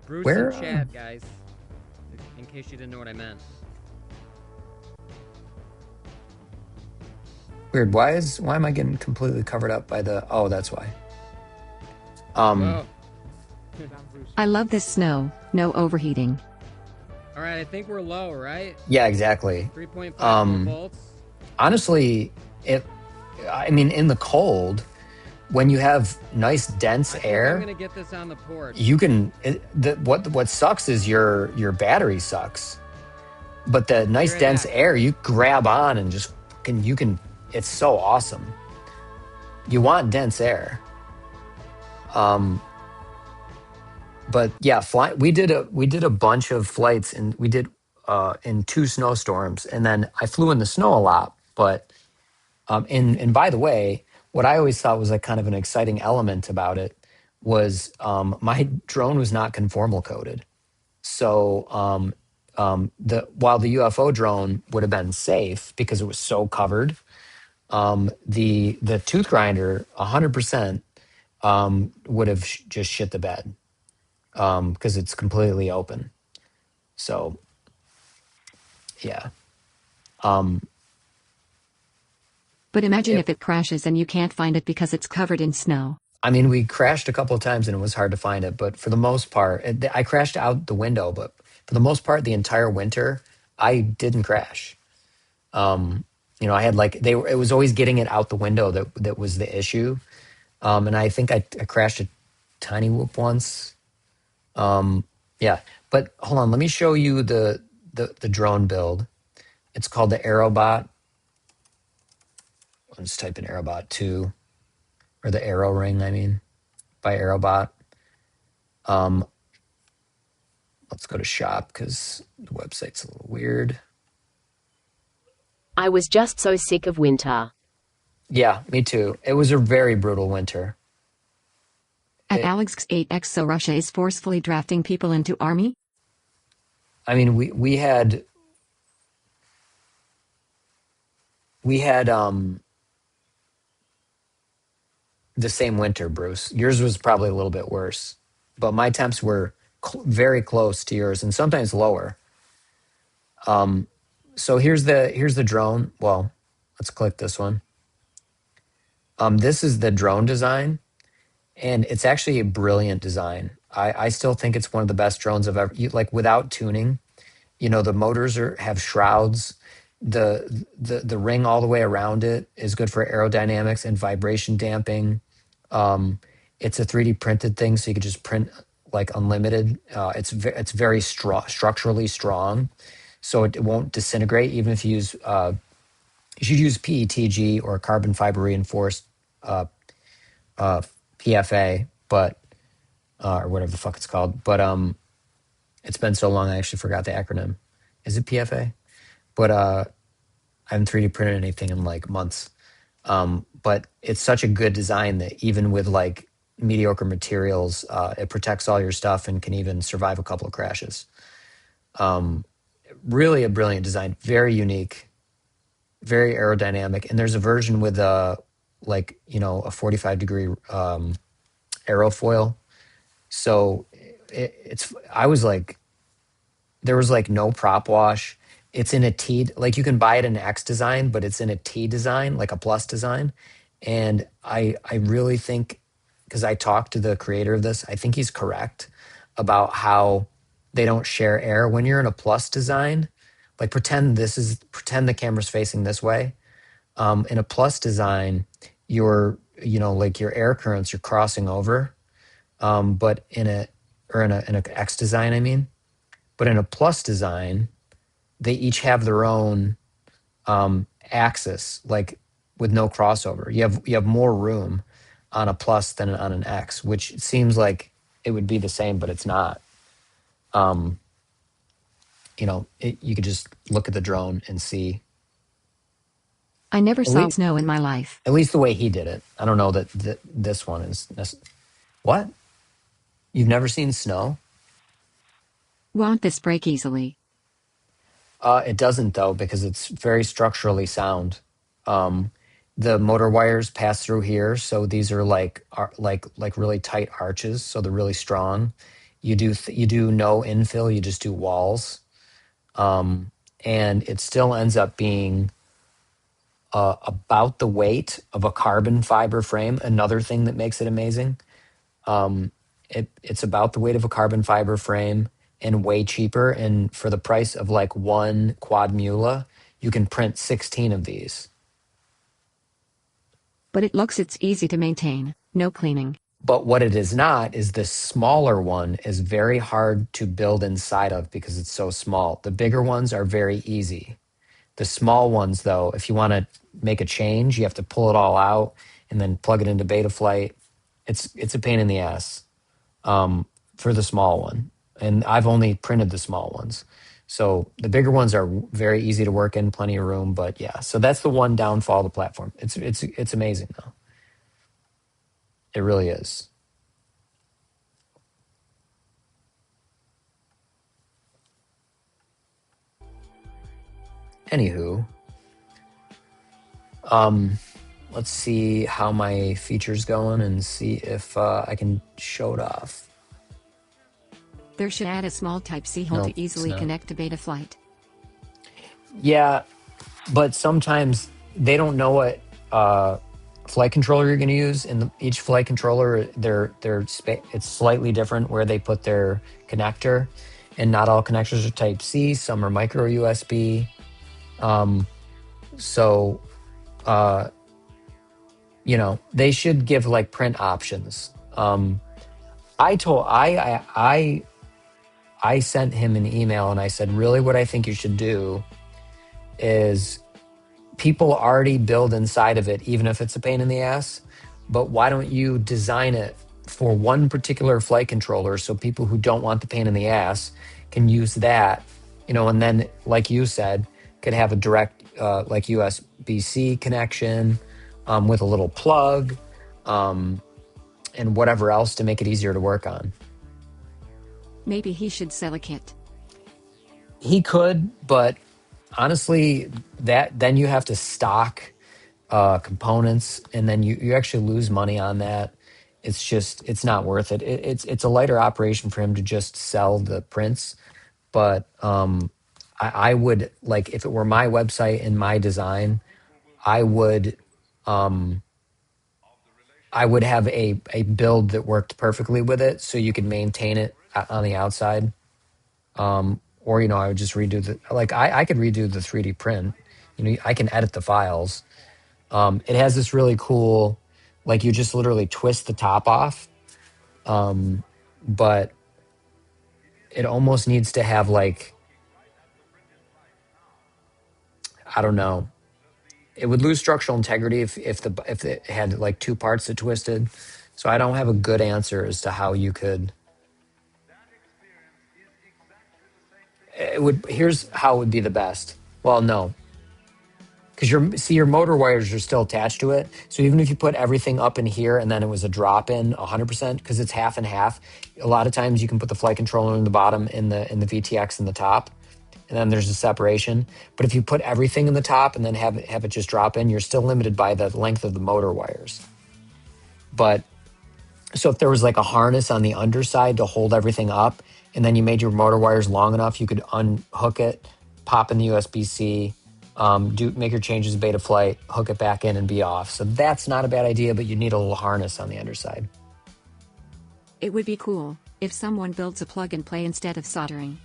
Bruce Where, in chat, guys. In case you didn't know what I meant. Weird. Why am I getting completely covered up by the? Oh, that's why. Whoa. I love this snow. No overheating. All right, I think we're low, right? Yeah, exactly. 3.5 volts. Honestly, I mean, in the cold, when you have nice dense I think I'm air, gonna get this on the porch. you can. What sucks is your battery sucks, but the nice Right dense back. air you grab on and just you can. It's so awesome. You want dense air. But yeah, we did a bunch of flights, and we did in 2 snowstorms, and then I flew in the snow a lot. But and by the way, what I always thought was like kind of an exciting element about it was my drone was not conformal coded. So while the UFO drone would have been safe because it was so covered, the tooth grinder 100% would have just shit the bed because it's completely open. So yeah. But imagine if it crashes and you can't find it because it's covered in snow. I mean, we crashed a couple of times and it was hard to find it, but for the most part, I crashed out the window, but for the most part, the entire winter, I didn't crash. You know, I had like it was always getting it out the window that was the issue. And I think I crashed a tiny whoop once. Yeah, but hold on, let me show you the drone build. It's called the Aerobot. Let's type in Aerobot 2, or the Aero Ring, I mean, by Aerobot. Let's go to shop because the website's a little weird. I was just so sick of winter. Yeah, me too. It was a very brutal winter. At Alex 8X, so Russia is forcefully drafting people into army? I mean, we had the same winter, Bruce. Yours was probably a little bit worse, but my temps were very close to yours and sometimes lower. So here's the drone. Well, let's click this one. This is the drone design, and it's actually a brilliant design. I still think it's one of the best drones I've ever, like, without tuning. You know, the motors have shrouds. The ring all the way around it is good for aerodynamics and vibration damping. It's a 3D printed thing, so you could just print like unlimited. It's very structurally strong, so it won't disintegrate even if you use. You should use PETG or carbon fiber reinforced PFA, but or whatever the fuck it's called. But it's been so long I actually forgot the acronym. Is it PFA? But I haven't 3D printed anything in like months. But it's such a good design that even with like mediocre materials, it protects all your stuff and can even survive a couple of crashes. Really a brilliant design, very unique, very aerodynamic. And there's a version with a 45-degree aerofoil. So I was like, there was like no prop wash. It's in a T, like you can buy it in X design, but it's in a T design, like a plus design. And I really think, because I talked to the creator of this, I think he's correct about how they don't share air when you're in a plus design. Like pretend the camera's facing this way. In a plus design, like your air currents, you're crossing over. But in an X design, I mean, but in a plus design, they each have their own axis, like with no crossover. You have more room on a plus than on an X, which seems like it would be the same, but it's not. Um, you could just look at the drone and see. I never At saw least, snow in my life. at least the way he did it. I don't know that this one is. What? You've never seen snow? Won't this break easily? It doesn't though, because it's very structurally sound. Um, the motor wires pass through here, so these are like really tight arches, so they're really strong. You do no infill, you just do walls, and it still ends up being about the weight of a carbon fiber frame. Another thing that makes it amazing. It's about the weight of a carbon fiber frame and way cheaper. And for the price of like one quad mula, you can print 16 of these. But it's easy to maintain, no cleaning. But what it is not is the smaller one is very hard to build inside of because it's so small. The bigger ones are very easy. The small ones, though, if you want to make a change, you have to pull it all out and then plug it into Betaflight. It's a pain in the ass. For the small one. And I've only printed the small ones. So the bigger ones are very easy to work in, plenty of room. But yeah, so that's the one downfall of the platform. It's amazing though. It really is. Anywho, let's see how my feature's going and see if I can show it off. There should add a small Type-C hole Nope, to it's easily not. connect to Betaflight. Yeah, but sometimes they don't know what flight controller you're going to use. And each flight controller, it's slightly different where they put their connector, and not all connectors are Type C. Some are micro USB. So they should give like print options. I sent him an email and I said, really, what I think you should do is, people already build inside of it, even if it's a pain in the ass. But why don't you design it for one particular flight controller so people who don't want the pain in the ass can use that, and then, like you said, could have a direct, like USB-C connection with a little plug and whatever else to make it easier to work on. Maybe he should sell a kit. He could, but honestly, then you have to stock components, and then you actually lose money on that. It's not worth it. It's a lighter operation for him to just sell the prints. But I would, like, if it were my website and my design, I would have a build that worked perfectly with it, so you could maintain it on the outside. Or I would just redo I could redo the 3D print. I can edit the files. It has this really cool, like, you just literally twist the top off, but it almost needs to have, like, I don't know. It would lose structural integrity if it had like two parts that twisted. So I don't have a good answer as to how you could. Here's how it would be the best. Well, no, because your motor wires are still attached to it. So even if you put everything up in here and then it was a drop in 100%, because it's half and half, a lot of times you can put the flight controller in the bottom and the VTX in the top, and then there's a separation. But if you put everything in the top and then have it just drop in, you're still limited by the length of the motor wires. But so if there was like a harness on the underside to hold everything up, and then you made your motor wires long enough, you could unhook it, pop in the USB-C, do make your changes beta flight, hook it back in, and be off. So that's not a bad idea, but you need a little harness on the underside. It would be cool if someone builds a plug and play instead of soldering.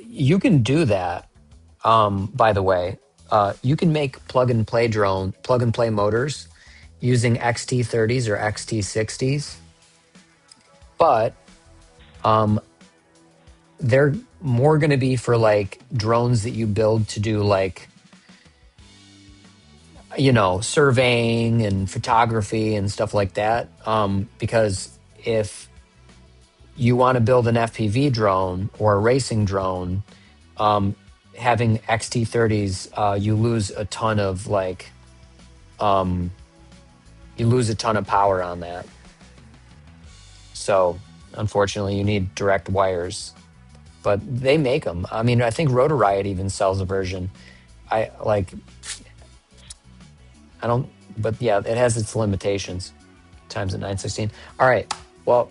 You can do that. By the way, you can make plug and play motors using XT30s or XT60s, but they're more going to be for like drones that you build to do like, surveying and photography and stuff like that. Because if you want to build an FPV drone or a racing drone, having XT30s, you lose a ton of power on that. So unfortunately, you need direct wires, but they make them. I mean, I think Rotor Riot even sells a version. I don't, but yeah, it has its limitations. Times at 916. All right. Well,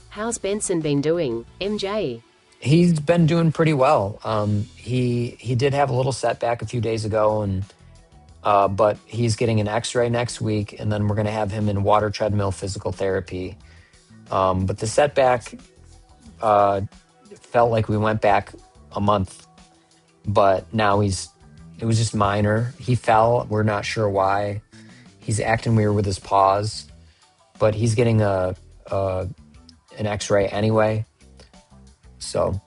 How's Benson been doing, MJ? he's been doing pretty well. He did have a little setback a few days ago, and but he's getting an X-ray next week, and then we're going to have him in water treadmill physical therapy. But the setback felt like we went back a month, but now it was just minor. He fell. We're not sure why. He's acting weird with his paws, but he's getting an X-ray anyway. So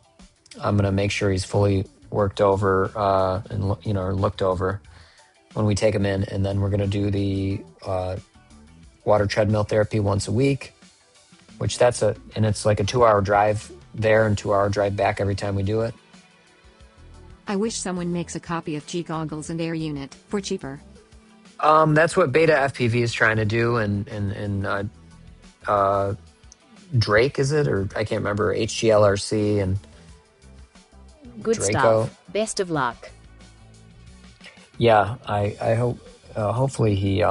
I'm gonna make sure he's fully worked over and looked over when we take him in, and then we're gonna do the water treadmill therapy once a week, which it's like a 2-hour drive there and 2-hour drive back every time we do it. I wish someone makes a copy of G goggles and air unit for cheaper. That's what Beta FPV is trying to do, and Drake, is it, or I can't remember, HGLRC and Good Draco. stuff. Best of luck. Yeah, I hope hopefully he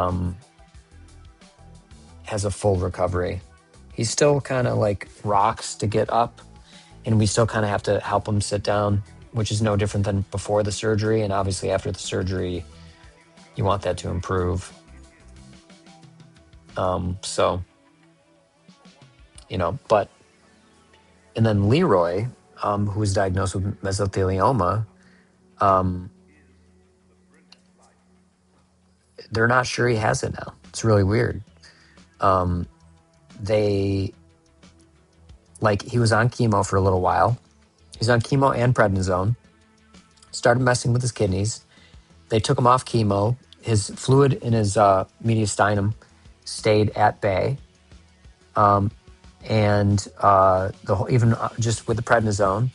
has a full recovery. He's still kind of like rocks to get up, and we still kind of have to help him sit down, which is no different than before the surgery. And obviously after the surgery, you want that to improve. So, but, and then Leroy, who was diagnosed with mesothelioma, they're not sure he has it now. It's really weird. He was on chemo for a little while. He's on chemo and prednisone. Started messing with his kidneys. They took him off chemo. His fluid in his mediastinum stayed at bay. And just with the prednisone.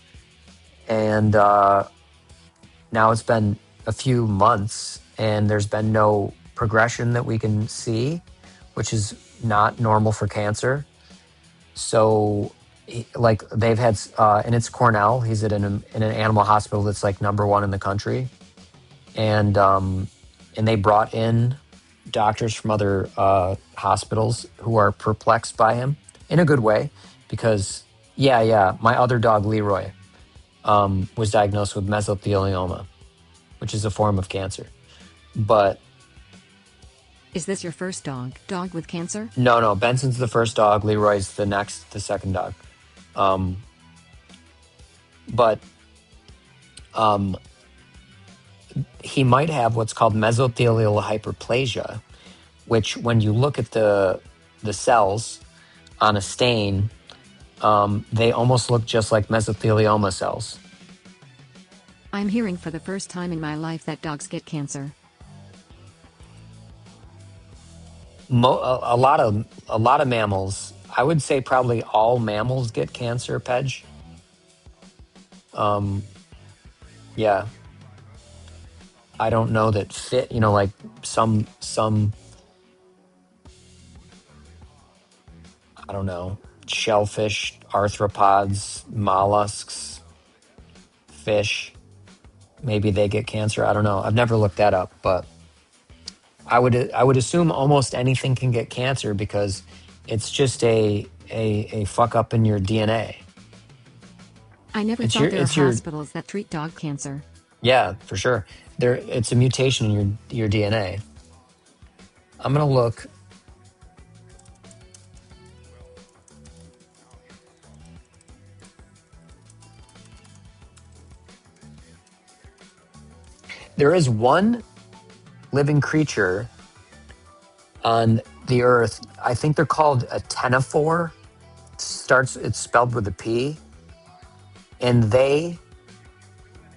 And now it's been a few months, and there's been no progression that we can see, which is not normal for cancer. So, they've had, and it's Cornell. He's in an animal hospital that's like #1 in the country, and they brought in doctors from other hospitals who are perplexed by him in a good way, because my other dog Leroy was diagnosed with mesothelioma, which is a form of cancer. But Is this your first dog with cancer? no, Benson's the first dog. Leroy's the second dog. But he might have what's called mesothelial hyperplasia, which when you look at the cells on a stain, they almost look just like mesothelioma cells. I'm hearing for the first time in my life that dogs get cancer. A lot of mammals. I would say probably all mammals get cancer, Pedge. Yeah. I don't know that like some I don't know, shellfish, arthropods, mollusks, fish, maybe they get cancer. I don't know. I've never looked that up, but I would assume almost anything can get cancer because it's just a fuck up in your DNA. I never It's thought there are it's your hospitals that treat dog cancer. yeah, for sure. It's a mutation in your DNA. I'm gonna look. There is one living creature on the earth. I think they're called a ctenophore. It's spelled with a P, and they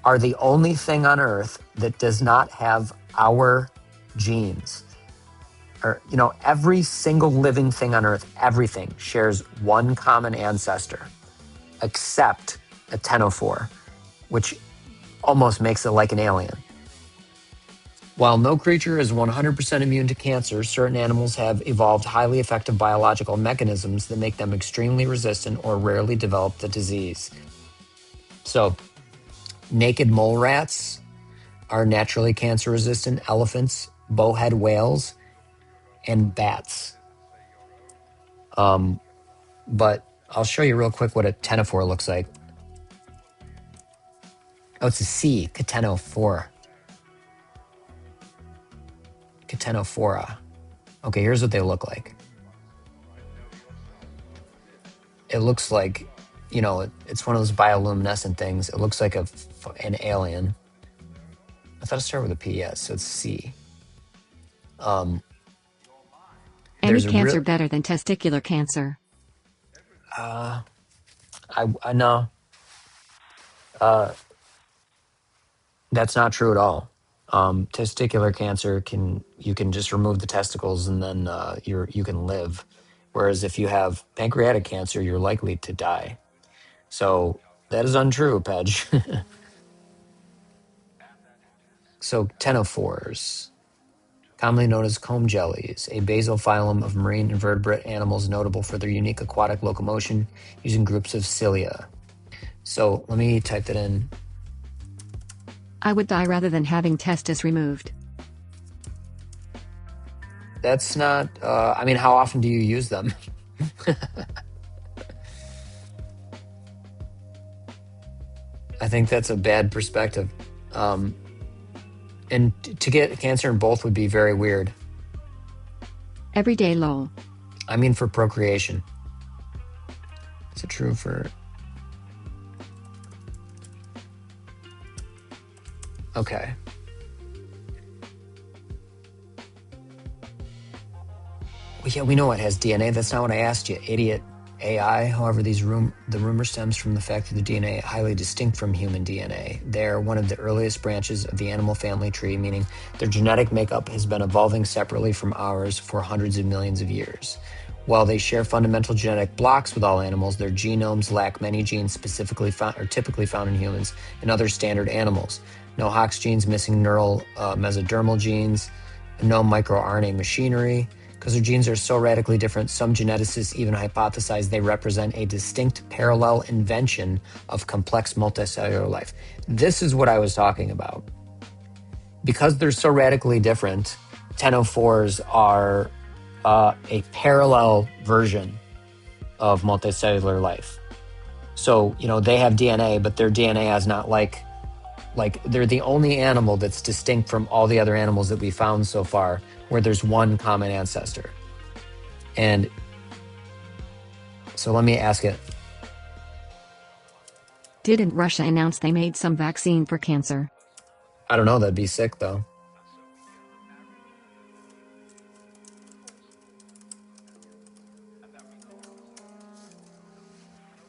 are the only thing on earth that does not have our genes. Or, every single living thing on earth, everything shares one common ancestor, except a ctenophore, which almost makes it like an alien. While no creature is 100% immune to cancer, certain animals have evolved highly effective biological mechanisms that make them extremely resistant or rarely develop the disease. So, naked mole rats are naturally cancer resistant, elephants, bowhead whales, and bats. But I'll show you real quick what a ctenophore looks like. Oh, it's a C, ctenophore. Ctenophora. Okay, here's what they look like. It looks like, it's one of those bioluminescent things. It looks like an alien. I thought it started with a P, yes, so it's C. Any There's a cancer real, better than testicular cancer? I know. That's not true at all. Testicular cancer you can just remove the testicles and then you can live. Whereas if you have pancreatic cancer, you're likely to die. So that is untrue, Pedge. So ctenophores, commonly known as comb jellies, a basal phylum of marine invertebrate animals notable for their unique aquatic locomotion using groups of cilia. So let me type that in. I would die rather than having testis removed. That's not, how often do you use them? I think that's a bad perspective. And to get cancer in both would be very weird. Everyday lol. I mean, for procreation. Is it true for... Okay. Well, yeah, we know it has DNA. That's not what I asked you, idiot AI. However, the rumor stems from the fact that the DNA is highly distinct from human DNA. They're one of the earliest branches of the animal family tree, meaning their genetic makeup has been evolving separately from ours for hundreds of millions of years. While they share fundamental genetic blocks with all animals, their genomes lack many genes typically found in humans and other standard animals. No Hox genes, missing neural mesodermal genes, no microRNA machinery. Because their genes are so radically different, some geneticists even hypothesize they represent a distinct parallel invention of complex multicellular life. This is what I was talking about. Because they're so radically different, ctenophores are a parallel version of multicellular life. So, they have DNA, but their DNA is not like they're the only animal that's distinct from all the other animals that we found so far, where there's one common ancestor. And so let me ask it. Didn't Russia announce they made some vaccine for cancer? I don't know, that'd be sick though.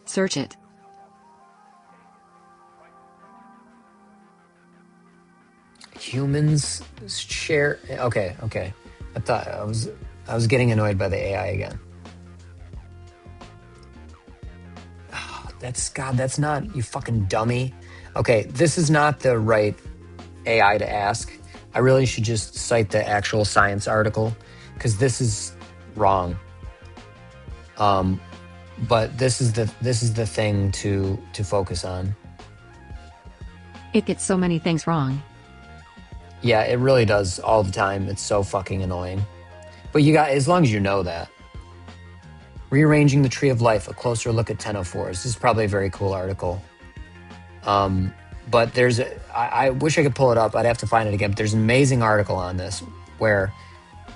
Search it. Humans share. Okay. I thought I was getting annoyed by the AI again. Oh, that's not, you fucking dummy. Okay, this is not the right AI to ask. I really should just cite the actual science article because this is wrong. But this is the thing to focus on. It gets so many things wrong. Yeah, it really does all the time. It's so fucking annoying. But as long as you know that. Rearranging the Tree of Life, a closer look at ctenophores. This is probably a very cool article. But I wish I could pull it up. I'd have to find it again. But there's an amazing article on this where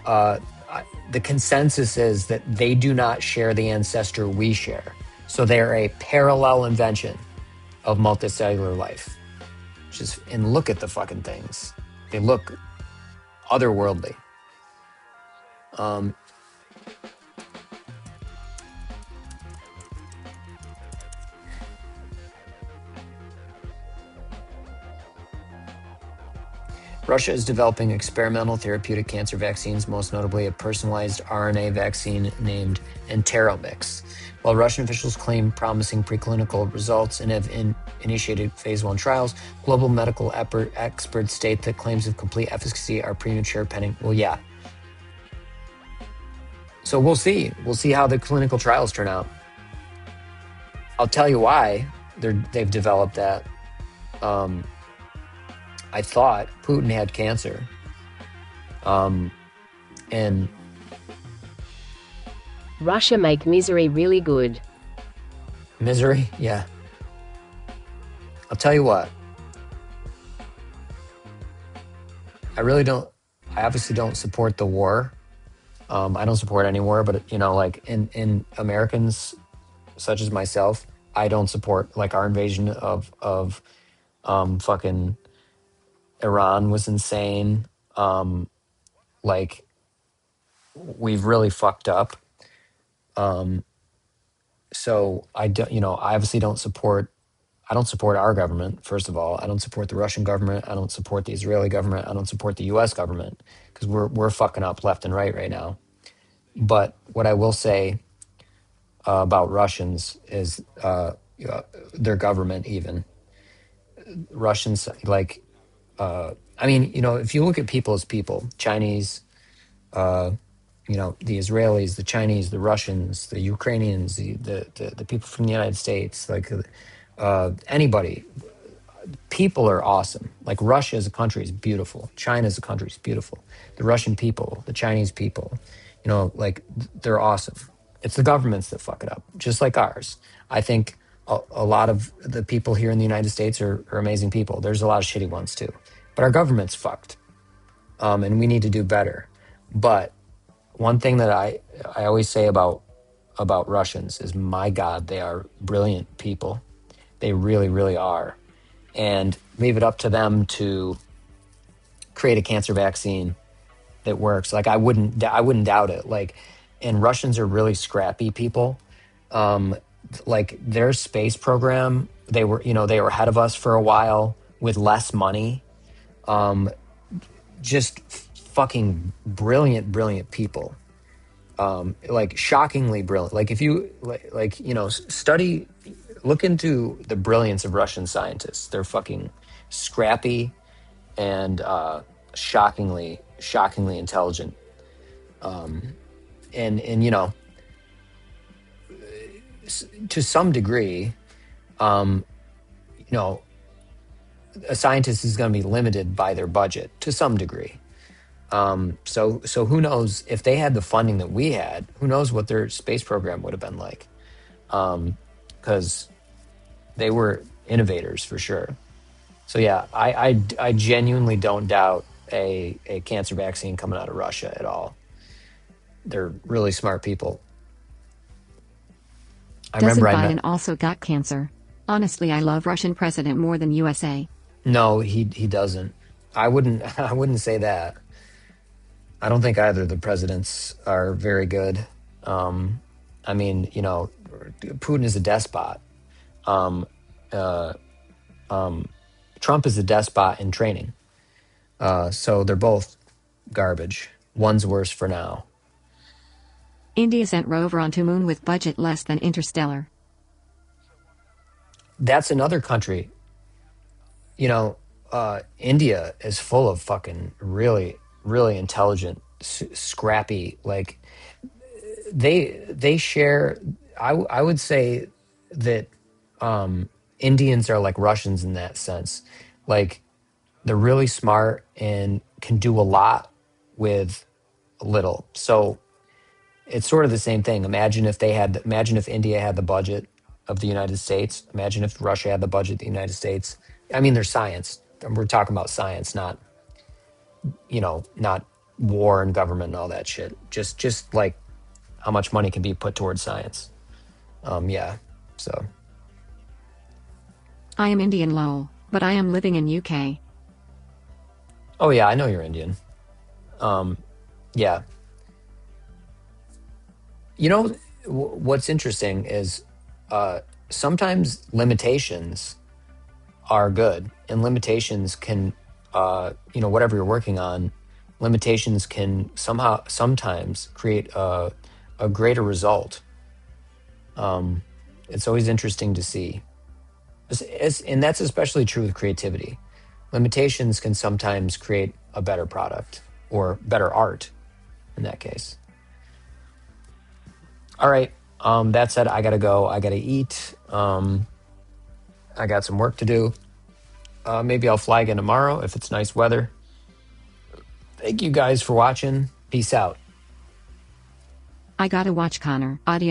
the consensus is that they do not share the ancestor we share. So they're a parallel invention of multicellular life. And look at the fucking things. They look otherworldly. Russia is developing experimental therapeutic cancer vaccines, most notably a personalized RNA vaccine named Enteromix. While Russian officials claim promising preclinical results and have initiated phase 1 trials, global medical experts state that claims of complete efficacy are premature pending. Well, yeah. So we'll see. We'll see how the clinical trials turn out. I'll tell you why they've developed that. I thought Putin had cancer. And Russia make misery really good. misery, yeah. I'll tell you what. I obviously don't support the war. I don't support any war, but like in Americans such as myself, I don't support like our invasion of fucking Iran was insane. Like we've really fucked up. So I obviously don't support our government. First of all, I don't support the Russian government. I don't support the Israeli government. I don't support the U.S. government because we're fucking up left and right now. But what I will say about Russians is their government. Even Russians, like, if you look at people as people, Chinese, the Israelis, the Chinese, the Russians, the Ukrainians, the people from the United States, like anybody. People are awesome. Like Russia as a country is beautiful. China as a country is beautiful. The Russian people, the Chinese people, like they're awesome. It's the governments that fuck it up, just like ours. I think a lot of the people here in the United States are amazing people. There's a lot of shitty ones too, but our government's fucked, and we need to do better. But one thing that I always say about Russians is, my God, they are brilliant people. They really, really are. And leave it up to them to create a cancer vaccine that works. Like I wouldn't doubt it. Like, and Russians are really scrappy people. Like their space program, they were ahead of us for a while with less money. Just fucking brilliant people. Like shockingly brilliant. Like if you study, look into the brilliance of Russian scientists. They're fucking scrappy and shockingly intelligent. And to some degree, a scientist is going to be limited by their budget to some degree. So who knows if they had the funding that we had? Who knows what their space program would have been like? Because they were innovators for sure. So yeah, I genuinely don't doubt a cancer vaccine coming out of Russia at all. They're really smart people. Doesn't Biden also got cancer? Honestly, I love Russian president more than USA. No, he doesn't. I wouldn't say that. I don't think either of the presidents are very good. Putin is a despot. Trump is a despot in training. So they're both garbage. One's worse for now. India sent rover onto moon with budget less than Interstellar. That's another country. India is full of fucking really, really intelligent, scrappy. Like they share. I would say that Indians are like Russians in that sense. Like they're really smart and can do a lot with little. So it's sort of the same thing. Imagine if India had the budget of the United States. Imagine if Russia had the budget of the United States. I mean, there's science. We're talking about science, not, not war and government and all that shit. Just like how much money can be put towards science. Yeah. So I am Indian lol, but I am living in UK. oh yeah, I know you're Indian. Yeah. What's interesting is sometimes limitations are good, and limitations can, whatever you're working on, limitations can sometimes create a greater result. It's always interesting to see. And that's especially true with creativity. Limitations can sometimes create a better product or better art in that case. All right. That said, I gotta go. I gotta eat. I got some work to do. Maybe I'll fly again tomorrow if it's nice weather. Thank you guys for watching. Peace out. I gotta watch Connor. Audio.